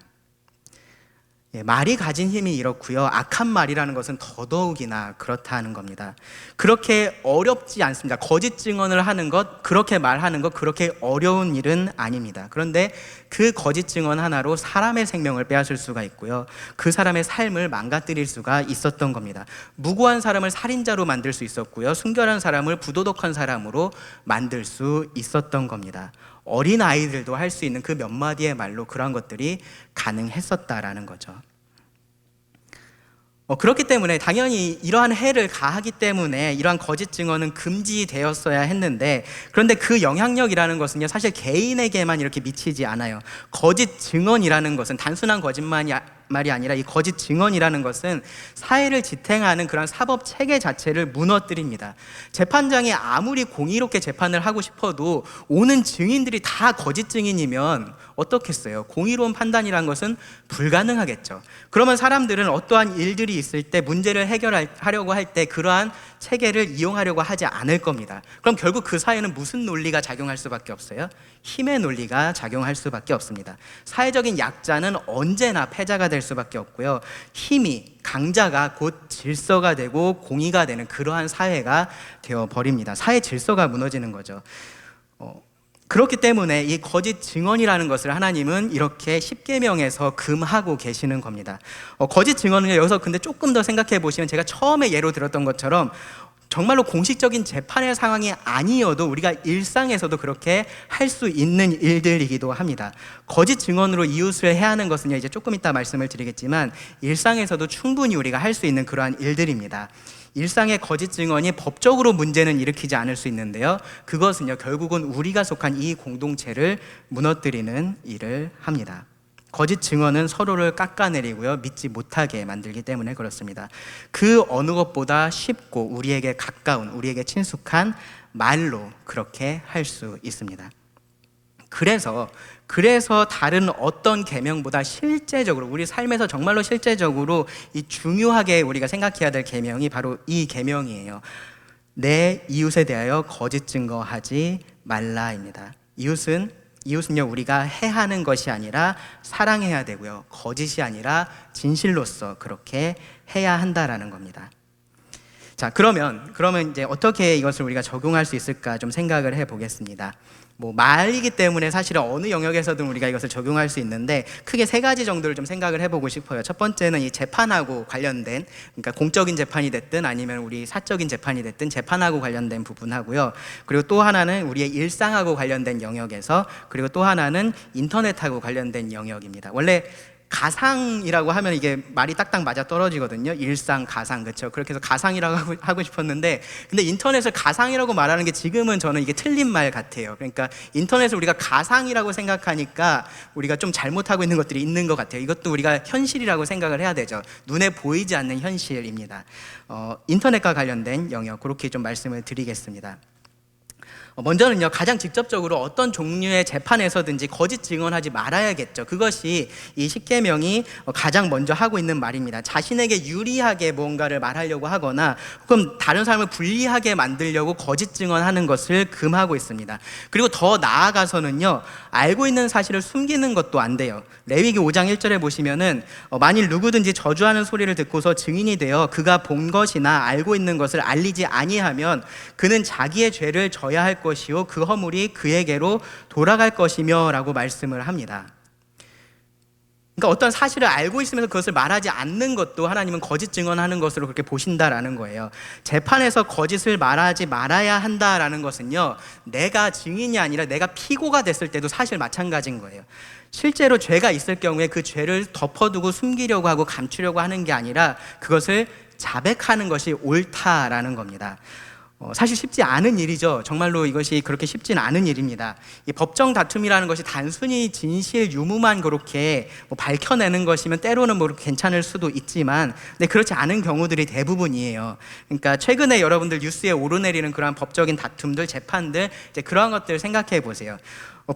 말이 가진 힘이 이렇고요, 악한 말이라는 것은 더더욱이나 그렇다는 겁니다. 그렇게 어렵지 않습니다. 거짓 증언을 하는 것, 그렇게 말하는 것, 그렇게 어려운 일은 아닙니다. 그런데 그 거짓 증언 하나로 사람의 생명을 빼앗을 수가 있고요, 그 사람의 삶을 망가뜨릴 수가 있었던 겁니다. 무고한 사람을 살인자로 만들 수 있었고요, 순결한 사람을 부도덕한 사람으로 만들 수 있었던 겁니다. 어린 아이들도 할 수 있는 그 몇 마디의 말로 그런 것들이 가능했었다라는 거죠. 그렇기 때문에 당연히 이러한 해를 가하기 때문에 이러한 거짓 증언은 금지되었어야 했는데, 그런데 그 영향력이라는 것은요, 사실 개인에게만 이렇게 미치지 않아요. 거짓 증언이라는 것은 단순한 거짓말이 말이 아니라 이 거짓 증언이라는 것은 사회를 지탱하는 그런 사법 체계 자체를 무너뜨립니다. 재판장이 아무리 공의롭게 재판을 하고 싶어도 오는 증인들이 다 거짓 증인이면 어떻겠어요? 공의로운 판단이란 것은 불가능하겠죠. 그러면 사람들은 어떠한 일들이 있을 때 문제를 해결하려고 할 때 그러한 체계를 이용하려고 하지 않을 겁니다. 그럼 결국 그 사회는 무슨 논리가 작용할 수밖에 없어요? 힘의 논리가 작용할 수밖에 없습니다. 사회적인 약자는 언제나 패자가 될 수밖에 없고요. 힘이, 강자가 곧 질서가 되고 공의가 되는 그러한 사회가 되어버립니다. 사회 질서가 무너지는 거죠. 그렇기 때문에 이 거짓 증언이라는 것을 하나님은 이렇게 십계명에서 금하고 계시는 겁니다. 거짓 증언은 여기서 근데 조금 더 생각해 보시면 제가 처음에 예로 들었던 것처럼 정말로 공식적인 재판의 상황이 아니어도 우리가 일상에서도 그렇게 할 수 있는 일들이기도 합니다. 거짓 증언으로 이웃을 해하는 것은요, 이제 조금 이따 말씀을 드리겠지만 일상에서도 충분히 우리가 할 수 있는 그러한 일들입니다. 일상의 거짓 증언이 법적으로 문제는 일으키지 않을 수 있는데요, 그것은요 결국은 우리가 속한 이 공동체를 무너뜨리는 일을 합니다. 거짓 증언은 서로를 깎아내리고요, 믿지 못하게 만들기 때문에 그렇습니다. 그 어느 것보다 쉽고 우리에게 가까운, 우리에게 친숙한 말로 그렇게 할 수 있습니다. 그래서 다른 어떤 계명보다 실제적으로 우리 삶에서 정말로 실제적으로 이 중요하게 우리가 생각해야 될 계명이 바로 이 계명이에요. 내 이웃에 대하여 거짓 증거하지 말라입니다. 이웃은요 우리가 해하는 것이 아니라 사랑해야 되고요, 거짓이 아니라 진실로서 그렇게 해야 한다라는 겁니다. 자, 그러면 이제 어떻게 이것을 우리가 적용할 수 있을까 좀 생각을 해보겠습니다. 말이기 때문에 사실은 어느 영역에서든 우리가 이것을 적용할 수 있는데 크게 세 가지 정도를 좀 생각을 해보고 싶어요. 첫 번째는 이 재판하고 관련된, 그러니까 공적인 재판이 됐든 아니면 우리 사적인 재판이 됐든 재판하고 관련된 부분하고요. 그리고 또 하나는 우리의 일상하고 관련된 영역에서, 그리고 또 하나는 인터넷하고 관련된 영역입니다. 원래 가상이라고 하면 이게 말이 딱딱 맞아 떨어지거든요. 일상, 가상, 그렇죠? 그렇게 해서 가상이라고 하고 싶었는데, 근데 인터넷을 가상이라고 말하는 게 지금은 저는 이게 틀린 말 같아요. 그러니까 인터넷을 우리가 가상이라고 생각하니까 우리가 좀 잘못하고 있는 것들이 있는 것 같아요. 이것도 우리가 현실이라고 생각을 해야 되죠. 눈에 보이지 않는 현실입니다. 인터넷과 관련된 영역, 그렇게 좀 말씀을 드리겠습니다. 먼저는요, 가장 직접적으로 어떤 종류의 재판에서든지 거짓 증언하지 말아야겠죠. 그것이 이 십계명이 가장 먼저 하고 있는 말입니다. 자신에게 유리하게 무언가를 말하려고 하거나 혹은 다른 사람을 불리하게 만들려고 거짓 증언하는 것을 금하고 있습니다. 그리고 더 나아가서는요, 알고 있는 사실을 숨기는 것도 안 돼요. 레위기 5장 1절에 보시면은 만일 누구든지 저주하는 소리를 듣고서 증인이 되어 그가 본 것이나 알고 있는 것을 알리지 아니하면 그는 자기의 죄를 져야 할 것이요 그 허물이 그에게로 돌아갈 것이며 라고 말씀을 합니다. 그러니까 어떤 사실을 알고 있으면서 그것을 말하지 않는 것도 하나님은 거짓 증언하는 것으로 그렇게 보신다라는 거예요. 재판에서 거짓을 말하지 말아야 한다라는 것은요, 내가 증인이 아니라 내가 피고가 됐을 때도 사실 마찬가지인 거예요. 실제로 죄가 있을 경우에 그 죄를 덮어두고 숨기려고 하고 감추려고 하는 게 아니라 그것을 자백하는 것이 옳다라는 겁니다. 사실 쉽지 않은 일이죠. 정말로 이것이 그렇게 쉽진 않은 일입니다. 이 법정 다툼이라는 것이 단순히 진실 유무만 그렇게 밝혀내는 것이면 때로는 괜찮을 수도 있지만, 근데 그렇지 않은 경우들이 대부분이에요. 그러니까 최근에 여러분들 뉴스에 오르내리는 그러한 법적인 다툼들, 재판들, 이제 그러한 것들 생각해 보세요.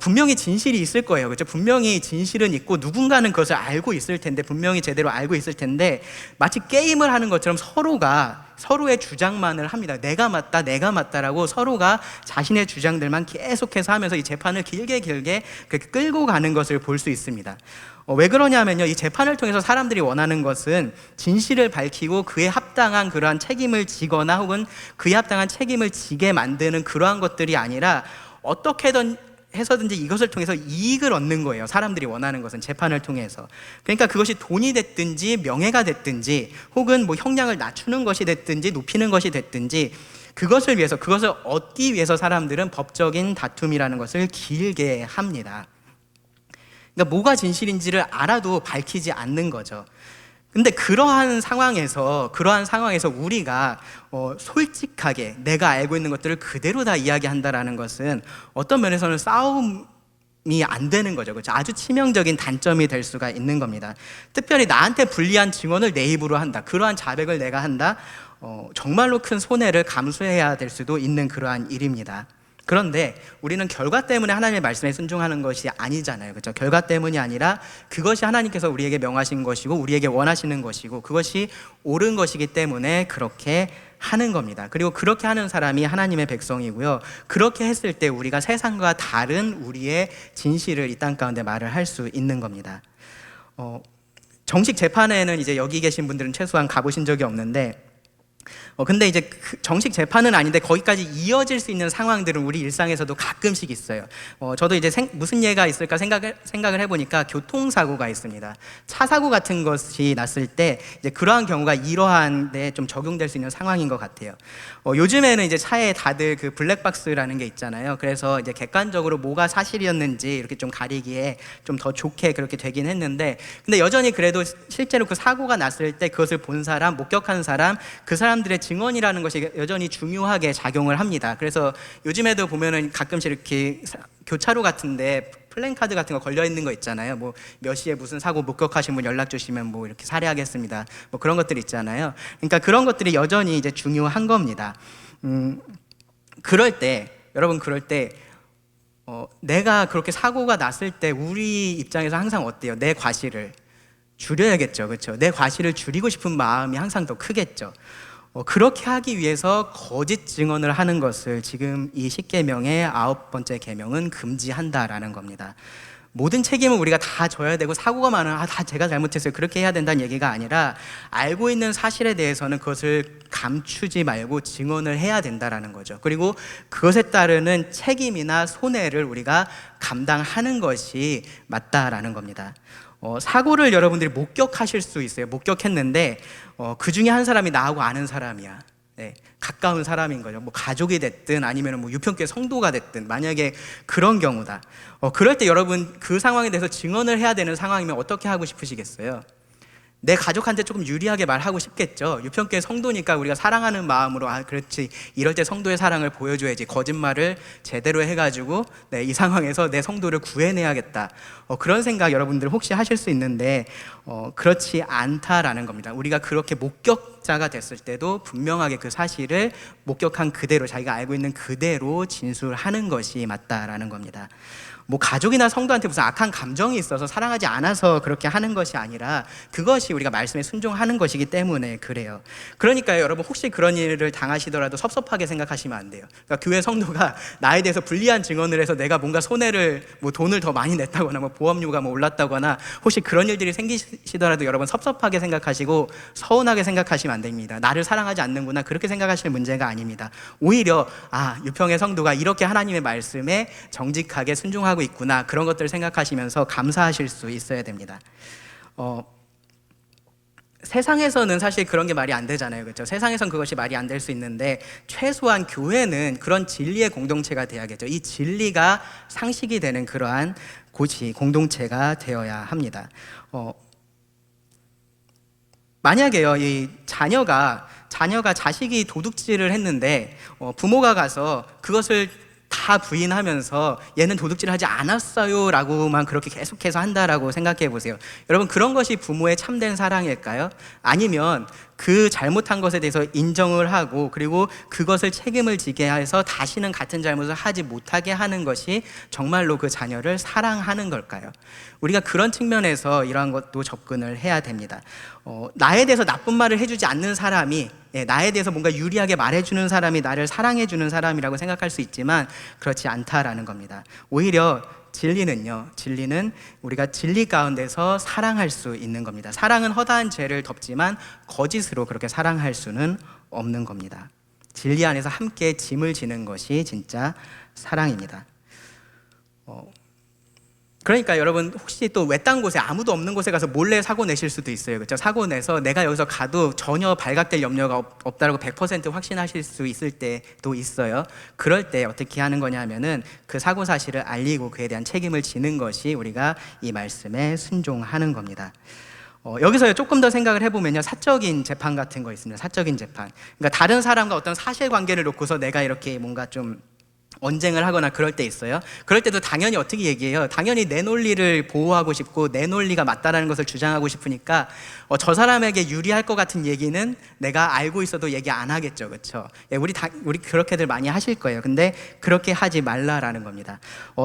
분명히 진실이 있을 거예요. 그렇죠? 분명히 진실은 있고 누군가는 그것을 알고 있을 텐데, 분명히 제대로 알고 있을 텐데, 마치 게임을 하는 것처럼 서로가 서로의 주장만을 합니다. 내가 맞다라고 서로가 자신의 주장들만 계속해서 하면서 이 재판을 길게 그렇게 끌고 가는 것을 볼 수 있습니다. 왜 그러냐면요, 이 재판을 통해서 사람들이 원하는 것은 진실을 밝히고 그에 합당한 그러한 책임을 지거나 혹은 그에 합당한 책임을 지게 만드는 그러한 것들이 아니라 어떻게든 해서든지 이것을 통해서 이익을 얻는 거예요. 사람들이 원하는 것은 재판을 통해서. 그러니까 그것이 돈이 됐든지 명예가 됐든지 혹은 형량을 낮추는 것이 됐든지 높이는 것이 됐든지 그것을 위해서, 그것을 얻기 위해서 사람들은 법적인 다툼이라는 것을 길게 합니다. 그러니까 뭐가 진실인지를 알아도 밝히지 않는 거죠. 근데 그러한 상황에서 우리가 솔직하게 내가 알고 있는 것들을 그대로 다 이야기한다라는 것은 어떤 면에서는 싸움이 안 되는 거죠. 그렇죠? 아주 치명적인 단점이 될 수가 있는 겁니다. 특별히 나한테 불리한 증언을 내 입으로 한다. 그러한 자백을 내가 한다. 정말로 큰 손해를 감수해야 될 수도 있는 그러한 일입니다. 그런데 우리는 결과 때문에 하나님의 말씀에 순종하는 것이 아니잖아요. 그렇죠? 결과 때문이 아니라 그것이 하나님께서 우리에게 명하신 것이고 우리에게 원하시는 것이고 그것이 옳은 것이기 때문에 그렇게 하는 겁니다. 그리고 그렇게 하는 사람이 하나님의 백성이고요. 그렇게 했을 때 우리가 세상과 다른 우리의 진실을 이 땅 가운데 말을 할 수 있는 겁니다. 정식 재판에는 이제 여기 계신 분들은 최소한 가보신 적이 없는데 근데 이제 정식 재판은 아닌데 거기까지 이어질 수 있는 상황들은 우리 일상에서도 가끔씩 있어요. 저도 이제 무슨 예가 있을까 생각을 해보니까 교통사고가 있습니다. 차 사고 같은 것이 났을 때 이제 그러한 경우가 이러한 데 좀 적용될 수 있는 상황인 것 같아요. 요즘에는 이제 차에 다들 그 블랙박스라는 게 있잖아요. 그래서 이제 객관적으로 뭐가 사실이었는지 이렇게 좀 가리기에 좀 더 좋게 그렇게 되긴 했는데, 근데 여전히 그래도 실제로 그 사고가 났을 때 그것을 본 사람, 목격한 사람, 그 사람들의 증언이라는 것이 여전히 중요하게 작용을 합니다. 그래서 요즘에도 보면은 가끔씩 이렇게 교차로 같은데 플랜카드 같은 거 걸려 있는 거 있잖아요. 뭐 몇 시에 무슨 사고 목격하신 분 연락 주시면 뭐 이렇게 살해하겠습니다. 뭐 그런 것들 있잖아요. 그러니까 그런 것들이 여전히 이제 중요한 겁니다. 그럴 때 여러분 내가 그렇게 사고가 났을 때 우리 입장에서 항상 어때요? 내 과실을 줄여야겠죠, 그렇죠? 내 과실을 줄이고 싶은 마음이 항상 더 크겠죠. 그렇게 하기 위해서 거짓 증언을 하는 것을 지금 이 10계명의 9번째 계명은 금지한다라는 겁니다. 모든 책임을 우리가 다 져야 되고 사고가 많으면 다 제가 잘못했어요 그렇게 해야 된다는 얘기가 아니라 알고 있는 사실에 대해서는 그것을 감추지 말고 증언을 해야 된다라는 거죠. 그리고 그것에 따르는 책임이나 손해를 우리가 감당하는 것이 맞다라는 겁니다. 사고를 여러분들이 목격하실 수 있어요. 목격했는데 그 중에 한 사람이 나하고 아는 사람이야. 네, 가까운 사람인 거죠. 뭐 가족이 됐든 아니면 뭐 유평교회 성도가 됐든 만약에 그런 경우다. 그럴 때 여러분 그 상황에 대해서 증언을 해야 되는 상황이면 어떻게 하고 싶으시겠어요? 내 가족한테 조금 유리하게 말하고 싶겠죠. 유평교회 성도니까 우리가 사랑하는 마음으로 그렇지 이럴 때 성도의 사랑을 보여줘야지 거짓말을 제대로 해가지고 이 상황에서 내 성도를 구해내야겠다. 그런 생각 여러분들 혹시 하실 수 있는데 그렇지 않다라는 겁니다. 우리가 그렇게 목격자가 됐을 때도 분명하게 그 사실을 목격한 그대로 자기가 알고 있는 그대로 진술하는 것이 맞다라는 겁니다. 뭐 가족이나 성도한테 무슨 악한 감정이 있어서 사랑하지 않아서 그렇게 하는 것이 아니라 그것이 우리가 말씀에 순종하는 것이기 때문에 그래요. 그러니까요 여러분 혹시 그런 일을 당하시더라도 섭섭하게 생각하시면 안 돼요. 그러니까 교회 성도가 나에 대해서 불리한 증언을 해서 내가 뭔가 손해를 뭐 돈을 더 많이 냈다거나 뭐 보험료가 뭐 올랐다거나 혹시 그런 일들이 생기시더라도 여러분 섭섭하게 생각하시고 서운하게 생각하시면 안 됩니다. 나를 사랑하지 않는구나 그렇게 생각하실 문제가 아닙니다. 오히려 유평의 성도가 이렇게 하나님의 말씀에 정직하게 순종하고 있구나 그런 것들을 생각하시면서 감사하실 수 있어야 됩니다. 세상에서는 사실 그런 게 말이 안 되잖아요, 그렇죠? 세상에선 그것이 말이 안 될 수 있는데 최소한 교회는 그런 진리의 공동체가 돼야겠죠. 이 진리가 상식이 되는 그러한 곳이 공동체가 되어야 합니다. 만약에요, 이 자녀가 자식이 도둑질을 했는데 부모가 가서 그것을 다 부인하면서 얘는 도둑질 하지 않았어요 라고만 그렇게 계속해서 한다라고 생각해 보세요. 여러분 그런 것이 부모의 참된 사랑일까요? 아니면 그 잘못한 것에 대해서 인정을 하고 그리고 그것을 책임을 지게 해서 다시는 같은 잘못을 하지 못하게 하는 것이 정말로 그 자녀를 사랑하는 걸까요? 우리가 그런 측면에서 이러한 것도 접근을 해야 됩니다. 나에 대해서 나쁜 말을 해주지 않는 사람이 나에 대해서 뭔가 유리하게 말해주는 사람이 나를 사랑해주는 사람이라고 생각할 수 있지만 그렇지 않다라는 겁니다. 오히려 진리는 우리가 진리 가운데서 사랑할 수 있는 겁니다. 사랑은 허다한 죄를 덮지만 거짓으로 그렇게 사랑할 수는 없는 겁니다. 진리 안에서 함께 짐을 지는 것이 진짜 사랑입니다. 그러니까 여러분 혹시 또 외딴 곳에 아무도 없는 곳에 가서 몰래 사고 내실 수도 있어요. 그렇죠? 사고 내서 내가 여기서 가도 전혀 발각될 염려가 없다고 100% 확신하실 수 있을 때도 있어요. 그럴 때 어떻게 하는 거냐 하면은 그 사고 사실을 알리고 그에 대한 책임을 지는 것이 우리가 이 말씀에 순종하는 겁니다. 여기서 조금 더 생각을 해보면요, 사적인 재판 같은 거 있습니다. 사적인 재판. 그러니까 다른 사람과 어떤 사실관계를 놓고서 내가 이렇게 뭔가 좀 언쟁을 하거나 그럴 때 있어요. 그럴 때도 당연히 어떻게 얘기해요? 당연히 내 논리를 보호하고 싶고 내 논리가 맞다라는 것을 주장하고 싶으니까 저 사람에게 유리할 것 같은 얘기는 내가 알고 있어도 얘기 안 하겠죠, 그렇죠? 우리 그렇게들 많이 하실 거예요. 근데 그렇게 하지 말라라는 겁니다.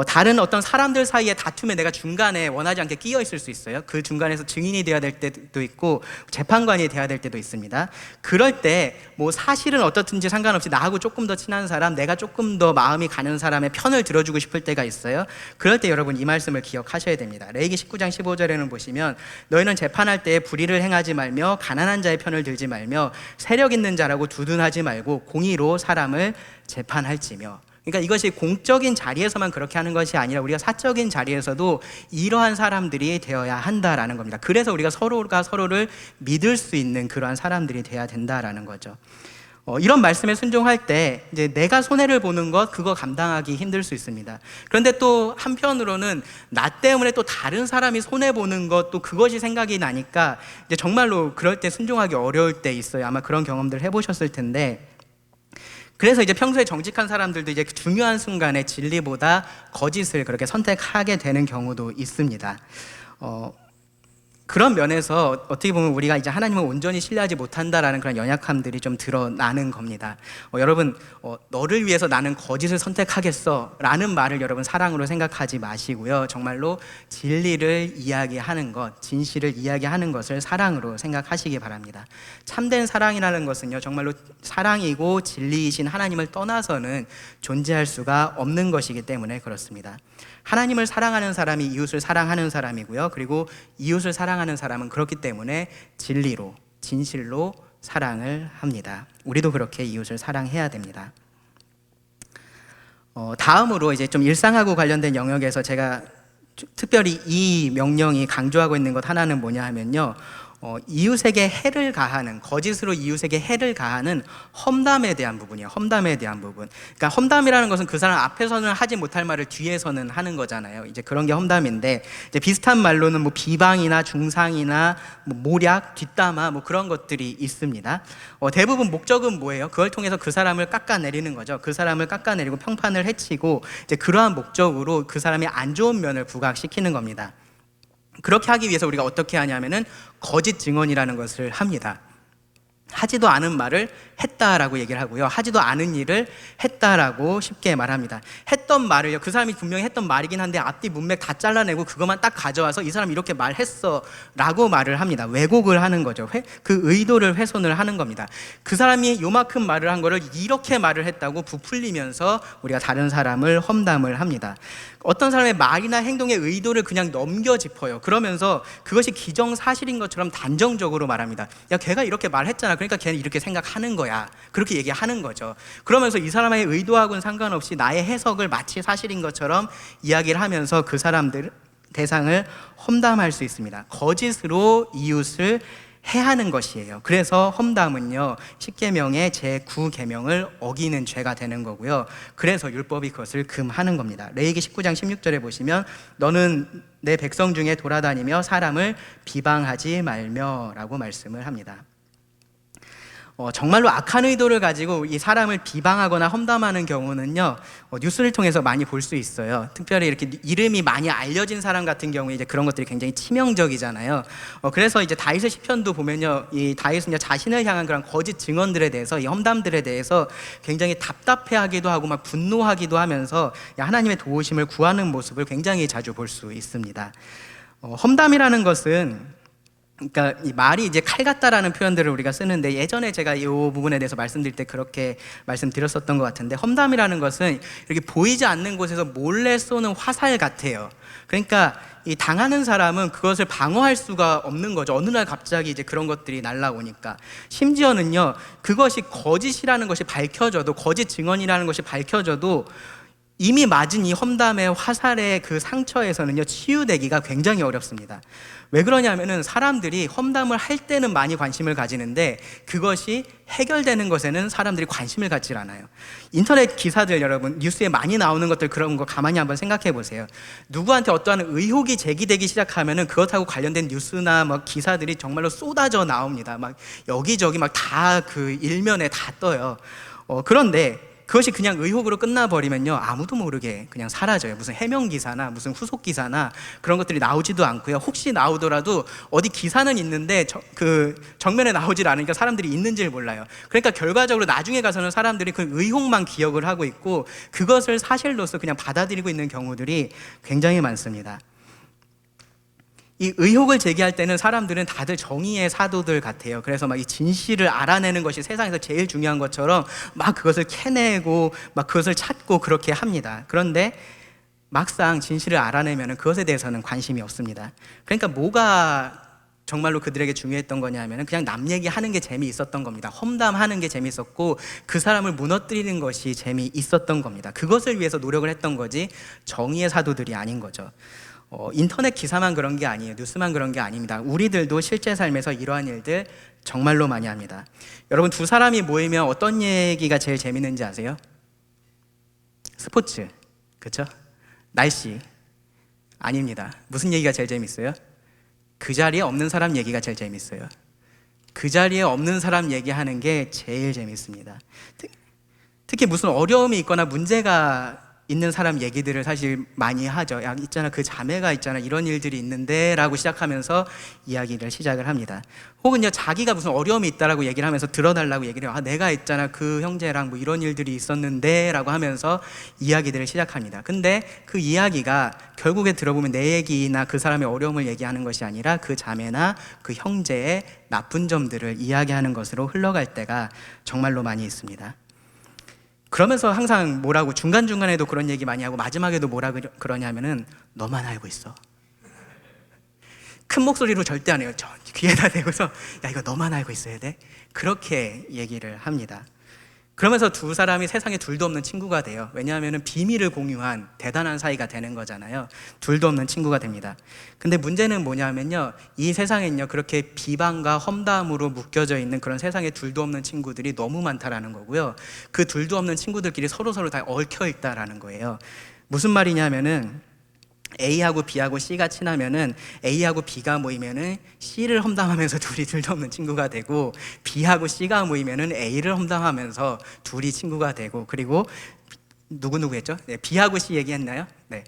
다른 어떤 사람들 사이에 다툼에 내가 중간에 원하지 않게 끼어 있을 수 있어요. 그 중간에서 증인이 되어야 될 때도 있고 재판관이 되어야 될 때도 있습니다. 그럴 때 뭐 사실은 어떻든지 상관없이 나하고 조금 더 친한 사람, 내가 조금 더 마음이 가는 사람의 편을 들어주고 싶을 때가 있어요. 그럴 때 여러분 이 말씀을 기억하셔야 됩니다. 레위기 19장 15절에는 보시면 너희는 재판할 때 불의를 행하지 말며 가난한 자의 편을 들지 말며 세력 있는 자라고 두둔하지 말고 공의로 사람을 재판할지며. 그러니까 이것이 공적인 자리에서만 그렇게 하는 것이 아니라 우리가 사적인 자리에서도 이러한 사람들이 되어야 한다라는 겁니다. 그래서 우리가 서로가 서로를 믿을 수 있는 그러한 사람들이 되어야 된다라는 거죠. 이런 말씀에 순종할 때 이제 내가 손해를 보는 것 그거 감당하기 힘들 수 있습니다. 그런데 또 한편으로는 나 때문에 또 다른 사람이 손해 보는 것 또 그것이 생각이 나니까 이제 정말로 그럴 때 순종하기 어려울 때 있어요. 아마 그런 경험들 해보셨을 텐데. 그래서 이제 평소에 정직한 사람들도 이제 중요한 순간에 진리보다 거짓을 그렇게 선택하게 되는 경우도 있습니다. 그런 면에서 어떻게 보면 우리가 이제 하나님을 온전히 신뢰하지 못한다라는 그런 연약함들이 좀 드러나는 겁니다. 여러분, 너를 위해서 나는 거짓을 선택하겠어 라는 말을 여러분 사랑으로 생각하지 마시고요. 정말로 진리를 이야기하는 것, 진실을 이야기하는 것을 사랑으로 생각하시기 바랍니다. 참된 사랑이라는 것은요, 정말로 사랑이고 진리이신 하나님을 떠나서는 존재할 수가 없는 것이기 때문에 그렇습니다. 하나님을 사랑하는 사람이 이웃을 사랑하는 사람이고요. 그리고 이웃을 사랑하는 사람은 그렇기 때문에 진리로, 진실로 사랑을 합니다. 우리도 그렇게 이웃을 사랑해야 됩니다. 다음으로 이제 좀 일상하고 관련된 영역에서 제가 특별히 이 명령이 강조하고 있는 것 하나는 뭐냐 하면요. 이웃에게 해를 가하는, 거짓으로 이웃에게 해를 가하는 험담에 대한 부분이에요. 험담에 대한 부분. 그러니까 험담이라는 것은 그 사람 앞에서는 하지 못할 말을 뒤에서는 하는 거잖아요. 이제 그런 게 험담인데, 이제 비슷한 말로는 뭐 비방이나 중상이나 뭐 모략, 뒷담화 뭐 그런 것들이 있습니다. 대부분 목적은 뭐예요? 그걸 통해서 그 사람을 깎아내리는 거죠. 그 사람을 깎아내리고 평판을 해치고 이제 그러한 목적으로 그 사람의 안 좋은 면을 부각시키는 겁니다. 그렇게 하기 위해서 우리가 어떻게 하냐면은 거짓 증언이라는 것을 합니다. 하지도 않은 말을 했다라고 얘기를 하고요. 하지도 않은 일을 했다라고 쉽게 말합니다. 했던 말을요, 그 사람이 분명히 했던 말이긴 한데 앞뒤 문맥 다 잘라내고 그것만 딱 가져와서 이 사람이 이렇게 말했어 라고 말을 합니다. 왜곡을 하는 거죠. 그 의도를 훼손을 하는 겁니다. 그 사람이 요만큼 말을 한 거를 이렇게 말을 했다고 부풀리면서 우리가 다른 사람을 험담을 합니다. 어떤 사람의 말이나 행동의 의도를 그냥 넘겨 짚어요. 그러면서 그것이 기정사실인 것처럼 단정적으로 말합니다. 야, 걔가 이렇게 말했잖아. 그러니까 걔는 이렇게 생각하는 거야. 그렇게 얘기하는 거죠. 그러면서 이 사람의 의도하고는 상관없이 나의 해석을 마치 사실인 것처럼 이야기를 하면서 그 사람들 대상을 험담할 수 있습니다. 거짓으로 이웃을 해하는 것이에요. 그래서 험담은요, 10계명의 제9계명을 어기는 죄가 되는 거고요. 그래서 율법이 그것을 금하는 겁니다. 레위기 19장 16절에 보시면 너는 내 백성 중에 돌아다니며 사람을 비방하지 말며 라고 말씀을 합니다. 정말로 악한 의도를 가지고 이 사람을 비방하거나 험담하는 경우는요, 뉴스를 통해서 많이 볼 수 있어요. 특별히 이렇게 이름이 많이 알려진 사람 같은 경우에 이제 그런 것들이 굉장히 치명적이잖아요. 그래서 이제 다윗의 시편도 보면요, 이 다윗은 자신을 향한 그런 거짓 증언들에 대해서, 이 험담들에 대해서 굉장히 답답해하기도 하고 막 분노하기도 하면서 하나님의 도우심을 구하는 모습을 굉장히 자주 볼 수 있습니다. 험담이라는 것은, 그러니까 이 말이 이제 칼 같다라는 표현들을 우리가 쓰는데, 예전에 제가 이 부분에 대해서 말씀드릴 때 그렇게 말씀드렸었던 것 같은데, 험담이라는 것은 이렇게 보이지 않는 곳에서 몰래 쏘는 화살 같아요. 그러니까 이 당하는 사람은 그것을 방어할 수가 없는 거죠. 어느 날 갑자기 이제 그런 것들이 날라오니까. 심지어는요, 그것이 거짓이라는 것이 밝혀져도, 거짓 증언이라는 것이 밝혀져도 이미 맞은 이 험담의 화살의 그 상처에서는요, 치유되기가 굉장히 어렵습니다. 왜 그러냐면은 사람들이 험담을 할 때는 많이 관심을 가지는데 그것이 해결되는 것에는 사람들이 관심을 갖질 않아요. 인터넷 기사들, 여러분 뉴스에 많이 나오는 것들, 그런 거 가만히 한번 생각해 보세요. 누구한테 어떠한 의혹이 제기되기 시작하면은 그것하고 관련된 뉴스나 막 기사들이 정말로 쏟아져 나옵니다. 막 여기저기 막 다 그 일면에 다 떠요. 그런데 그것이 그냥 의혹으로 끝나버리면요, 아무도 모르게 그냥 사라져요. 무슨 해명 기사나 무슨 후속 기사나 그런 것들이 나오지도 않고요. 혹시 나오더라도 어디 기사는 있는데 그 정면에 나오질 않으니까 사람들이 있는지를 몰라요. 그러니까 결과적으로 나중에 가서는 사람들이 그 의혹만 기억을 하고 있고 그것을 사실로서 그냥 받아들이고 있는 경우들이 굉장히 많습니다. 이 의혹을 제기할 때는 사람들은 다들 정의의 사도들 같아요. 그래서 막 이 진실을 알아내는 것이 세상에서 제일 중요한 것처럼 막 그것을 캐내고 막 그것을 찾고 그렇게 합니다. 그런데 막상 진실을 알아내면 그것에 대해서는 관심이 없습니다. 그러니까 뭐가 정말로 그들에게 중요했던 거냐면 그냥 남 얘기하는 게 재미있었던 겁니다. 험담하는 게 재미있었고 그 사람을 무너뜨리는 것이 재미있었던 겁니다. 그것을 위해서 노력을 했던 거지 정의의 사도들이 아닌 거죠. 인터넷 기사만 그런 게 아니에요. 뉴스만 그런 게 아닙니다. 우리들도 실제 삶에서 이러한 일들 정말로 많이 합니다. 여러분, 두 사람이 모이면 어떤 얘기가 제일 재밌는지 아세요? 스포츠, 그렇죠? 날씨. 아닙니다. 무슨 얘기가 제일 재밌어요? 그 자리에 없는 사람 얘기가 제일 재밌어요. 그 자리에 없는 사람 얘기하는 게 제일 재밌습니다. 특히 무슨 어려움이 있거나 문제가 있는 사람 얘기들을 사실 많이 하죠. 야, 있잖아, 그 자매가 있잖아, 이런 일들이 있는데 라고 시작하면서 이야기를 시작을 합니다. 혹은요, 자기가 무슨 어려움이 있다라고 얘기를 하면서 들어달라고 얘기를 해요. 아, 내가 있잖아, 그 형제랑 뭐 이런 일들이 있었는데 라고 하면서 이야기들을 시작합니다. 근데 그 이야기가 결국에 들어보면 내 얘기나 그 사람의 어려움을 얘기하는 것이 아니라 그 자매나 그 형제의 나쁜 점들을 이야기하는 것으로 흘러갈 때가 정말로 많이 있습니다. 그러면서 항상 뭐라고 중간중간에도 그런 얘기 많이 하고 마지막에도 뭐라 그러냐면은 너만 알고 있어. 큰 목소리로 절대 안 해요. 저 귀에다 대고서 야, 이거 너만 알고 있어야 돼. 그렇게 얘기를 합니다. 그러면서 두 사람이 세상에 둘도 없는 친구가 돼요. 왜냐하면 비밀을 공유한 대단한 사이가 되는 거잖아요. 둘도 없는 친구가 됩니다. 근데 문제는 뭐냐면요, 이 세상엔요 그렇게 비방과 험담으로 묶여져 있는 그런 세상에 둘도 없는 친구들이 너무 많다라는 거고요. 그 둘도 없는 친구들끼리 서로 다 얽혀 있다라는 거예요. 무슨 말이냐면은 A하고 B하고 C가 친하면은 A하고 B가 모이면은 C를 험담하면서 둘이 둘도 없는 친구가 되고, B하고 C가 모이면은 A를 험담하면서 둘이 친구가 되고, 그리고 누구 했죠? 네, B하고 C 얘기했나요? 네.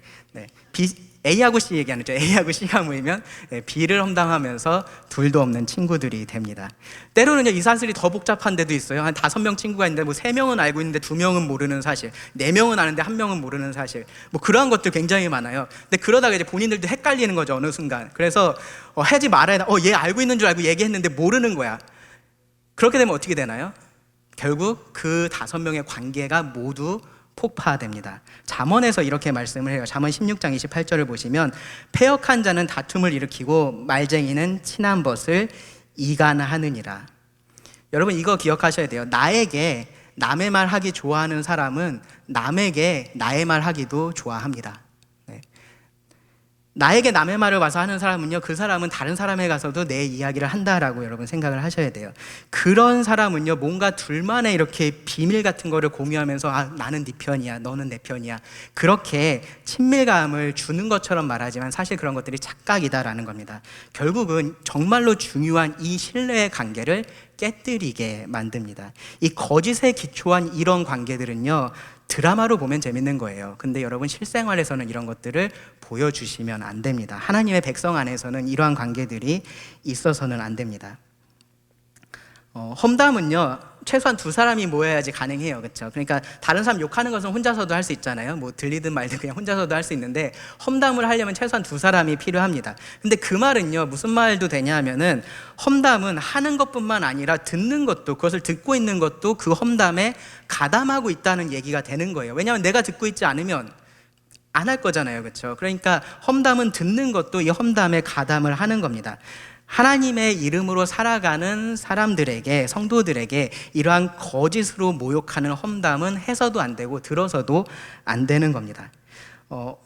A하고 C 얘기 안 했죠. A하고 C가 모이면 B를 험담하면서 둘도 없는 친구들이 됩니다. 때로는요, 이 사실이 더 복잡한 데도 있어요. 한 5명 친구가 있는데 뭐 3명은 알고 있는데 2명은 모르는 사실, 4명은 아는데 1명은 모르는 사실, 뭐 그러한 것들 굉장히 많아요. 근데 그러다가 이제 본인들도 헷갈리는 거죠, 어느 순간. 그래서 하지 말아야, 얘 알고 있는 줄 알고 얘기했는데 모르는 거야. 그렇게 되면 어떻게 되나요? 결국 그 5명의 관계가 모두 폭파됩니다. 잠언에서 이렇게 말씀을 해요. 잠언 16장 28절을 보시면 패역한 자는 다툼을 일으키고 말쟁이는 친한 벗을 이간하느니라. 여러분, 이거 기억하셔야 돼요. 나에게 남의 말 하기 좋아하는 사람은 남에게 나의 말 하기도 좋아합니다. 나에게 남의 말을 와서 하는 사람은요, 그 사람은 다른 사람에 가서도 내 이야기를 한다라고 여러분 생각을 하셔야 돼요. 그런 사람은요, 뭔가 둘만의 이렇게 비밀 같은 거를 공유하면서 나는 네 편이야, 너는 내 편이야, 그렇게 친밀감을 주는 것처럼 말하지만 사실 그런 것들이 착각이다라는 겁니다. 결국은 정말로 중요한 이 신뢰의 관계를 깨뜨리게 만듭니다. 이 거짓에 기초한 이런 관계들은요, 드라마로 보면 재밌는 거예요. 근데 여러분, 실생활에서는 이런 것들을 보여주시면 안 됩니다. 하나님의 백성 안에서는 이러한 관계들이 있어서는 안 됩니다. 험담은요, 최소한 2사람이 모여야지 가능해요. 그렇죠? 그러니까 다른 사람 욕하는 것은 혼자서도 할 수 있잖아요. 뭐 들리든 말든 그냥 혼자서도 할 수 있는데, 험담을 하려면 최소한 2사람이 필요합니다. 근데 그 말은요, 무슨 말도 되냐 하면은, 험담은 하는 것뿐만 아니라 듣는 것도, 그것을 듣고 있는 것도 그 험담에 가담하고 있다는 얘기가 되는 거예요. 왜냐하면 내가 듣고 있지 않으면 안 할 거잖아요. 그렇죠? 그러니까 험담은 듣는 것도 이 험담에 가담을 하는 겁니다. 하나님의 이름으로 살아가는 사람들에게, 성도들에게 이러한 거짓으로 모욕하는 험담은 해서도 안 되고 들어서도 안 되는 겁니다.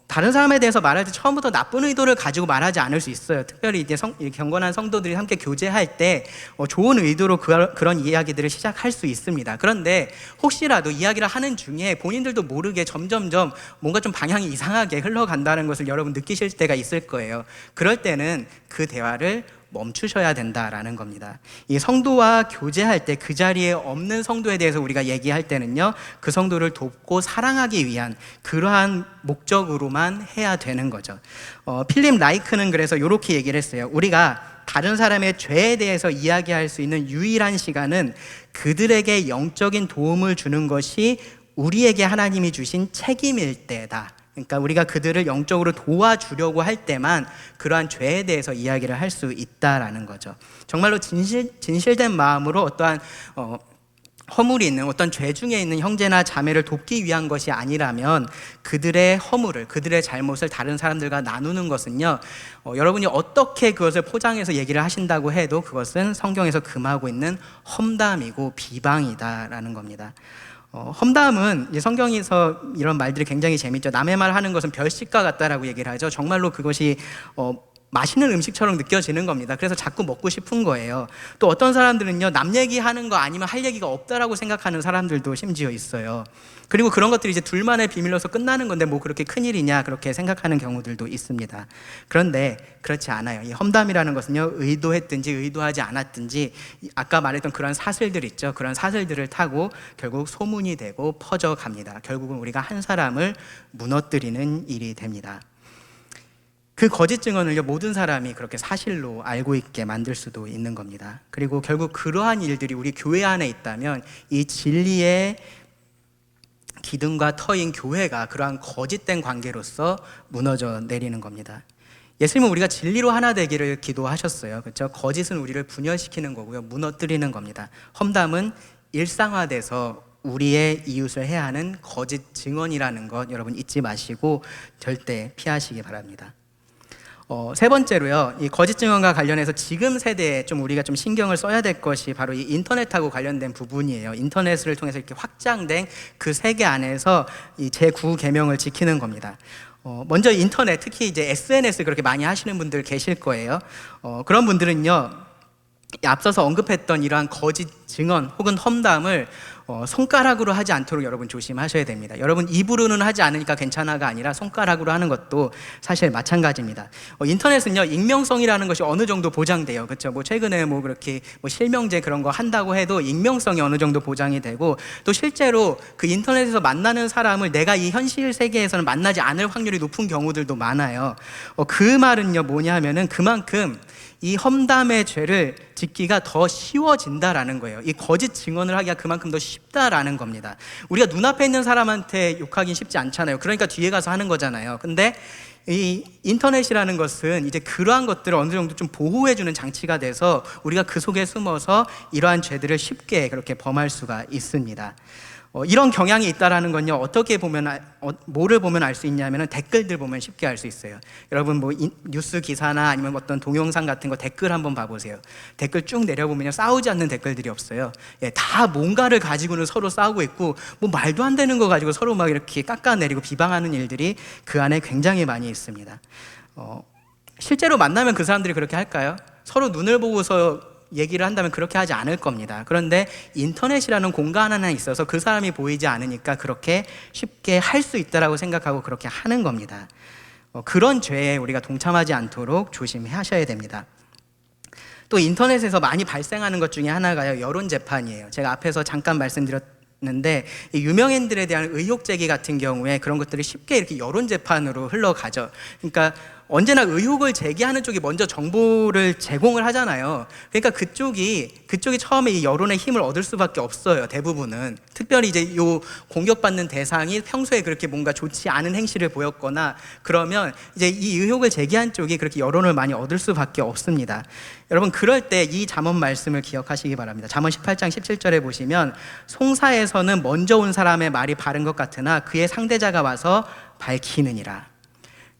다른 사람에 대해서 말할 때 처음부터 나쁜 의도를 가지고 말하지 않을 수 있어요. 특별히 이제 경건한 성도들이 함께 교제할 때 좋은 의도로 그런 이야기들을 시작할 수 있습니다. 그런데 혹시라도 이야기를 하는 중에 본인들도 모르게 점점점 뭔가 좀 방향이 이상하게 흘러간다는 것을 여러분 느끼실 때가 있을 거예요. 그럴 때는 그 대화를 멈추셔야 된다라는 겁니다. 이 성도와 교제할 때 그 자리에 없는 성도에 대해서 우리가 얘기할 때는요, 그 성도를 돕고 사랑하기 위한 그러한 목적으로만 해야 되는 거죠. 필립 라이크는 그래서 이렇게 얘기를 했어요. 우리가 다른 사람의 죄에 대해서 이야기할 수 있는 유일한 시간은 그들에게 영적인 도움을 주는 것이 우리에게 하나님이 주신 책임일 때다. 그러니까 우리가 그들을 영적으로 도와주려고 할 때만 그러한 죄에 대해서 이야기를 할 수 있다라는 거죠. 정말로 진실된 마음으로 어떠한 허물이 있는 어떤 죄 중에 있는 형제나 자매를 돕기 위한 것이 아니라면 그들의 허물을, 그들의 잘못을 다른 사람들과 나누는 것은요, 여러분이 어떻게 그것을 포장해서 얘기를 하신다고 해도 그것은 성경에서 금하고 있는 험담이고 비방이다라는 겁니다. 험담은 이제 성경에서 이런 말들이 굉장히 재밌죠. 남의 말 하는 것은 별식과 같다라고 얘기를 하죠. 정말로 그것이 맛있는 음식처럼 느껴지는 겁니다. 그래서 자꾸 먹고 싶은 거예요. 또 어떤 사람들은요, 남 얘기하는 거 아니면 할 얘기가 없다라고 생각하는 사람들도 심지어 있어요. 그리고 그런 것들이 이제 둘만의 비밀로서 끝나는 건데 뭐 그렇게 큰일이냐 그렇게 생각하는 경우들도 있습니다. 그런데 그렇지 않아요. 이 험담이라는 것은요, 의도했든지 의도하지 않았든지 아까 말했던 그런 사슬들 있죠. 그런 사슬들을 타고 결국 소문이 되고 퍼져갑니다. 결국은 우리가 한 사람을 무너뜨리는 일이 됩니다. 그 거짓 증언을요, 모든 사람이 그렇게 사실로 알고 있게 만들 수도 있는 겁니다. 그리고 결국 그러한 일들이 우리 교회 안에 있다면 이 진리의 기둥과 터인 교회가 그러한 거짓된 관계로서 무너져 내리는 겁니다. 예수님은 우리가 진리로 하나 되기를 기도하셨어요. 그렇죠? 거짓은 우리를 분열시키는 거고요, 무너뜨리는 겁니다. 험담은 일상화돼서 우리의 이웃을 해야 하는 거짓 증언이라는 것 여러분 잊지 마시고 절대 피하시기 바랍니다. 세 번째로요, 이 거짓 증언과 관련해서 지금 세대에 좀 우리가 좀 신경을 써야 될 것이 바로 이 인터넷하고 관련된 부분이에요. 인터넷을 통해서 이렇게 확장된 그 세계 안에서 이 제9 계명을 지키는 겁니다. 먼저 인터넷, 특히 이제 SNS 그렇게 많이 하시는 분들 계실 거예요. 그런 분들은요, 앞서서 언급했던 이러한 거짓 증언 혹은 험담을 손가락으로 하지 않도록 여러분 조심하셔야 됩니다. 여러분 입으로는 하지 않으니까 괜찮아가 아니라 손가락으로 하는 것도 사실 마찬가지입니다. 인터넷은요, 익명성이라는 것이 어느 정도 보장돼요. 그렇죠? 뭐 최근에 뭐 그렇게 뭐 실명제 그런 거 한다고 해도 익명성이 어느 정도 보장이 되고, 또 실제로 그 인터넷에서 만나는 사람을 내가 이 현실 세계에서는 만나지 않을 확률이 높은 경우들도 많아요. 그 말은요, 뭐냐면은 그만큼 이 험담의 죄를 짓기가 더 쉬워진다라는 거예요. 이 거짓 증언을 하기가 그만큼 더 쉽다라는 겁니다. 우리가 눈앞에 있는 사람한테 욕하긴 쉽지 않잖아요. 그러니까 뒤에 가서 하는 거잖아요. 근데 이 인터넷이라는 것은 이제 그러한 것들을 어느 정도 좀 보호해주는 장치가 돼서 우리가 그 속에 숨어서 이러한 죄들을 쉽게 그렇게 범할 수가 있습니다. 이런 경향이 있다라는 건요, 어떻게 보면 뭐를 보면 알 수 있냐면은 댓글들 보면 쉽게 알 수 있어요. 여러분 뭐 뉴스 기사나 아니면 어떤 동영상 같은 거 댓글 한번 봐보세요. 댓글 쭉 내려보면요, 싸우지 않는 댓글들이 없어요. 다 뭔가를 가지고는 서로 싸우고 있고, 뭐 말도 안 되는 거 가지고 서로 막 이렇게 깎아내리고 비방하는 일들이 그 안에 굉장히 많이 있습니다. 실제로 만나면 그 사람들이 그렇게 할까요? 서로 눈을 보고서 얘기를 한다면 그렇게 하지 않을 겁니다. 그런데 인터넷이라는 공간 안에 있어서 그 사람이 보이지 않으니까 그렇게 쉽게 할 수 있다라고 생각하고 그렇게 하는 겁니다. 그런 죄에 우리가 동참하지 않도록 조심하셔야 됩니다. 또 인터넷에서 많이 발생하는 것 중에 하나가요, 여론 재판이에요. 제가 앞에서 잠깐 말씀드렸는데 이 유명인들에 대한 의혹 제기 같은 경우에 그런 것들이 쉽게 이렇게 여론 재판으로 흘러가죠. 그러니까 언제나 의혹을 제기하는 쪽이 먼저 정보를 제공을 하잖아요. 그러니까 그쪽이 처음에 이 여론의 힘을 얻을 수밖에 없어요. 대부분은. 특별히 이제 요 공격받는 대상이 평소에 그렇게 뭔가 좋지 않은 행실을 보였거나 그러면 이제 이 의혹을 제기한 쪽이 그렇게 여론을 많이 얻을 수밖에 없습니다. 여러분 그럴 때 이 잠언 말씀을 기억하시기 바랍니다. 잠언 18장 17절에 보시면 송사에서는 먼저 온 사람의 말이 바른 것 같으나 그의 상대자가 와서 밝히느니라.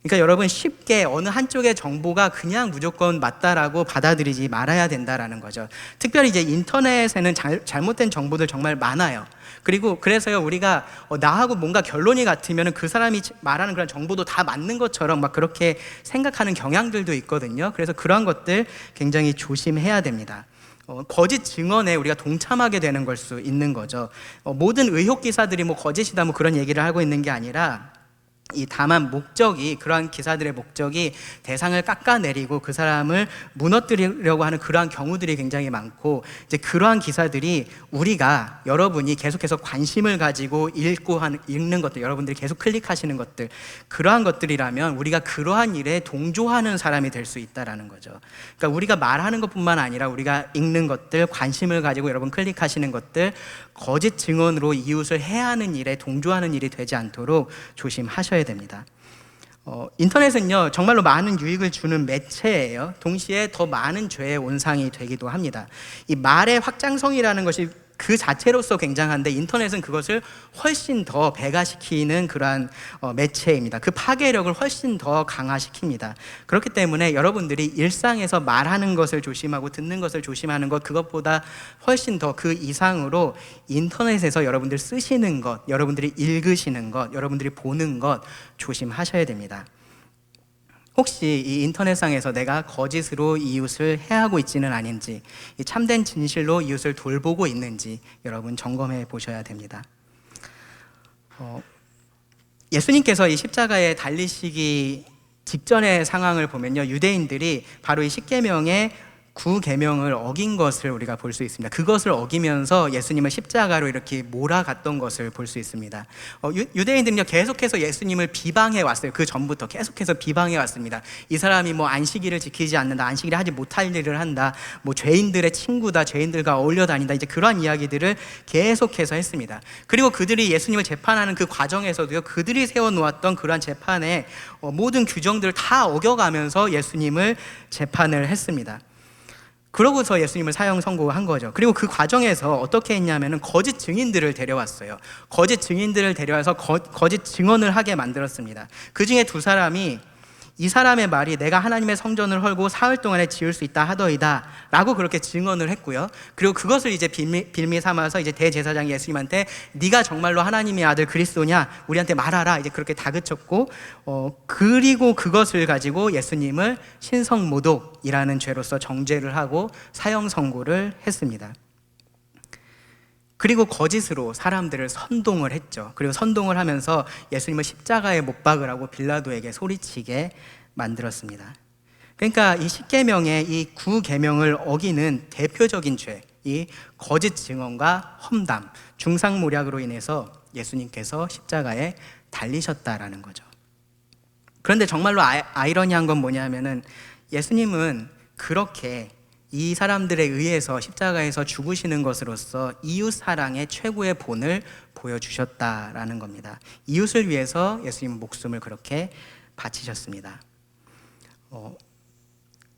그러니까 여러분 쉽게 어느 한쪽의 정보가 그냥 무조건 맞다라고 받아들이지 말아야 된다라는 거죠. 특별히 이제 인터넷에는 잘못된 정보들 정말 많아요. 그리고 그래서요, 우리가 나하고 뭔가 결론이 같으면 그 사람이 말하는 그런 정보도 다 맞는 것처럼 막 그렇게 생각하는 경향들도 있거든요. 그래서 그러한 것들 굉장히 조심해야 됩니다. 거짓 증언에 우리가 동참하게 되는 걸 수 있는 거죠. 모든 의혹 기사들이 뭐 거짓이다 뭐 그런 얘기를 하고 있는 게 아니라 다만 그러한 기사들의 목적이 대상을 깎아내리고 그 사람을 무너뜨리려고 하는 그러한 경우들이 굉장히 많고, 이제 그러한 기사들이 여러분이 계속해서 관심을 가지고 읽는 것들, 여러분들이 계속 클릭하시는 것들, 그러한 것들이라면 우리가 그러한 일에 동조하는 사람이 될 수 있다라는 거죠. 그러니까 우리가 말하는 것뿐만 아니라 우리가 읽는 것들, 관심을 가지고 여러분 클릭하시는 것들, 거짓 증언으로 이웃을 해하는 일에 동조하는 일이 되지 않도록 조심하셔야 됩니다. 인터넷은요 정말로 많은 유익을 주는 매체예요. 동시에 더 많은 죄의 온상이 되기도 합니다. 이 말의 확장성이라는 것이 그 자체로서 굉장한데, 인터넷은 그것을 훨씬 더 배가시키는 그러한 매체입니다. 그 파괴력을 훨씬 더 강화시킵니다. 그렇기 때문에 여러분들이 일상에서 말하는 것을 조심하고 듣는 것을 조심하는 것, 그것보다 훨씬 더 그 이상으로 인터넷에서 여러분들 쓰시는 것, 여러분들이 읽으시는 것, 여러분들이 보는 것 조심하셔야 됩니다. 혹시 이 인터넷상에서 내가 거짓으로 이웃을 해하고 있지는 아닌지, 이 참된 진실로 이웃을 돌보고 있는지 여러분 점검해 보셔야 됩니다. 예수님께서 이 십자가에 달리시기 직전의 상황을 보면요, 유대인들이 바로 이 십계명의 9계명을 어긴 것을 우리가 볼 수 있습니다. 그것을 어기면서 예수님을 십자가로 이렇게 몰아갔던 것을 볼 수 있습니다. 유대인들은요 계속해서 예수님을 비방해 왔어요. 그 전부터 계속해서 비방해 왔습니다. 이 사람이 안식일을 지키지 않는다, 안식일에 하지 못할 일을 한다, 죄인들의 친구다, 죄인들과 어울려 다닌다, 이제 그러한 이야기들을 계속해서 했습니다. 그리고 그들이 예수님을 재판하는 그 과정에서도요, 그들이 세워놓았던 그러한 재판의 모든 규정들을 다 어겨가면서 예수님을 재판을 했습니다. 그러고서 예수님을 사형 선고한 거죠. 그리고 그 과정에서 어떻게 했냐면은 거짓 증인들을 데려왔어요. 거짓 증인들을 데려와서 거짓 증언을 하게 만들었습니다. 그 중에 두 사람이 이 사람의 말이 내가 하나님의 성전을 헐고 사흘 동안에 지을 수 있다 하더이다 라고 그렇게 증언을 했고요. 그리고 그것을 이제 빌미 삼아서 이제 대제사장이 예수님한테 네가 정말로 하나님의 아들 그리스도냐 우리한테 말하라, 이제 그렇게 다그쳤고, 그리고 그것을 가지고 예수님을 신성모독이라는 죄로서 정죄를 하고 사형 선고를 했습니다. 그리고 거짓으로 사람들을 선동을 했죠. 그리고 선동을 하면서 예수님을 십자가에 못 박으라고 빌라도에게 소리치게 만들었습니다. 그러니까 이 십계명의 이 9계명을 어기는 대표적인 죄, 이 거짓 증언과 험담, 중상모략으로 인해서 예수님께서 십자가에 달리셨다라는 거죠. 그런데 정말로 아이러니한 건 뭐냐면은 예수님은 그렇게 이 사람들에 의해서 십자가에서 죽으시는 것으로서 이웃 사랑의 최고의 본을 보여주셨다라는 겁니다. 이웃을 위해서 예수님은 목숨을 그렇게 바치셨습니다.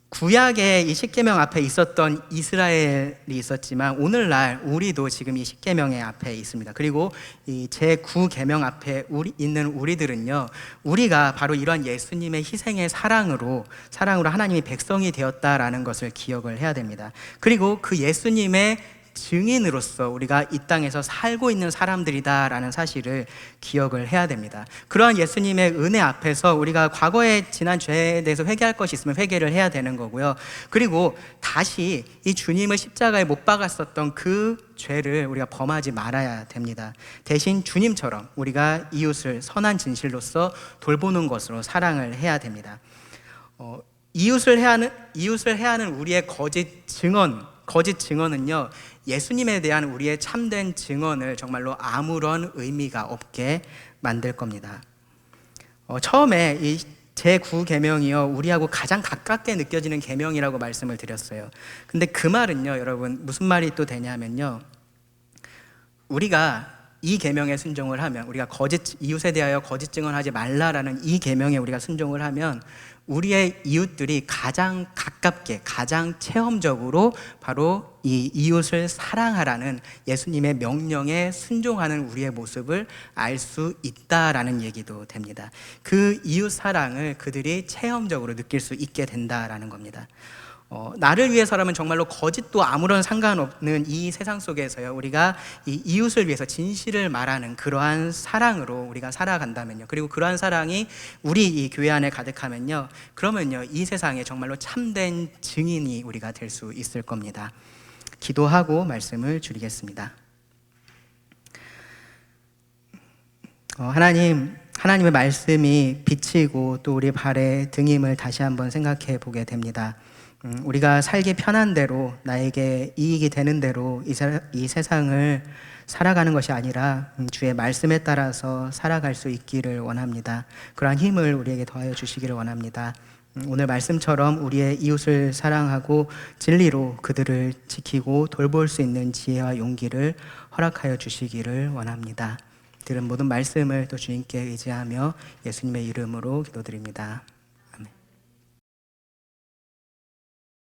구약의 이 십계명 앞에 있었던 이스라엘이 있었지만 오늘날 우리도 지금 이 십계명의 앞에 있습니다. 그리고 이 제9계명 앞에 있는 우리들은요, 우리가 바로 이러한 예수님의 희생의 사랑으로 하나님이 백성이 되었다라는 것을 기억을 해야 됩니다. 그리고 그 예수님의 증인으로서 우리가 이 땅에서 살고 있는 사람들이다라는 사실을 기억을 해야 됩니다. 그러한 예수님의 은혜 앞에서 우리가 과거에 지난 죄에 대해서 회개할 것이 있으면 회개를 해야 되는 거고요. 그리고 다시 이 주님을 십자가에 못 박았었던 그 죄를 우리가 범하지 말아야 됩니다. 대신 주님처럼 우리가 이웃을 선한 진실로서 돌보는 것으로 사랑을 해야 됩니다. 이웃을 해하는 우리의 거짓 증언은요, 예수님에 대한 우리의 참된 증언을 정말로 아무런 의미가 없게 만들 겁니다. 처음에 이 제9계명이요, 우리하고 가장 가깝게 느껴지는 계명이라고 말씀을 드렸어요. 근데 그 말은요, 여러분 무슨 말이 또 되냐면요, 우리가 이 계명에 순종을 하면, 우리가 이웃에 대하여 거짓 증언하지 말라라는 이 계명에 우리가 순종을 하면 우리의 이웃들이 가장 가깝게, 가장 체험적으로 바로 이 이웃을 사랑하라는 예수님의 명령에 순종하는 우리의 모습을 알 수 있다라는 얘기도 됩니다. 그 이웃 사랑을 그들이 체험적으로 느낄 수 있게 된다라는 겁니다. 나를 위해서라면 정말로 거짓도 아무런 상관없는 이 세상 속에서요, 우리가 이 이웃을 위해서 진실을 말하는 그러한 사랑으로 우리가 살아간다면요, 그리고 그러한 사랑이 우리 이 교회 안에 가득하면요, 그러면요 이 세상에 정말로 참된 증인이 우리가 될 수 있을 겁니다. 기도하고 말씀을 줄이겠습니다. 하나님, 하나님의 말씀이 빛이고 또 우리 발의 등임을 다시 한번 생각해 보게 됩니다. 우리가 살기 편한 대로, 나에게 이익이 되는 대로 이 세상을 살아가는 것이 아니라 주의 말씀에 따라서 살아갈 수 있기를 원합니다. 그러한 힘을 우리에게 더하여 주시기를 원합니다. 오늘 말씀처럼 우리의 이웃을 사랑하고 진리로 그들을 지키고 돌볼 수 있는 지혜와 용기를 허락하여 주시기를 원합니다. 들은 모든 말씀을 또 주님께 의지하며 예수님의 이름으로 기도드립니다.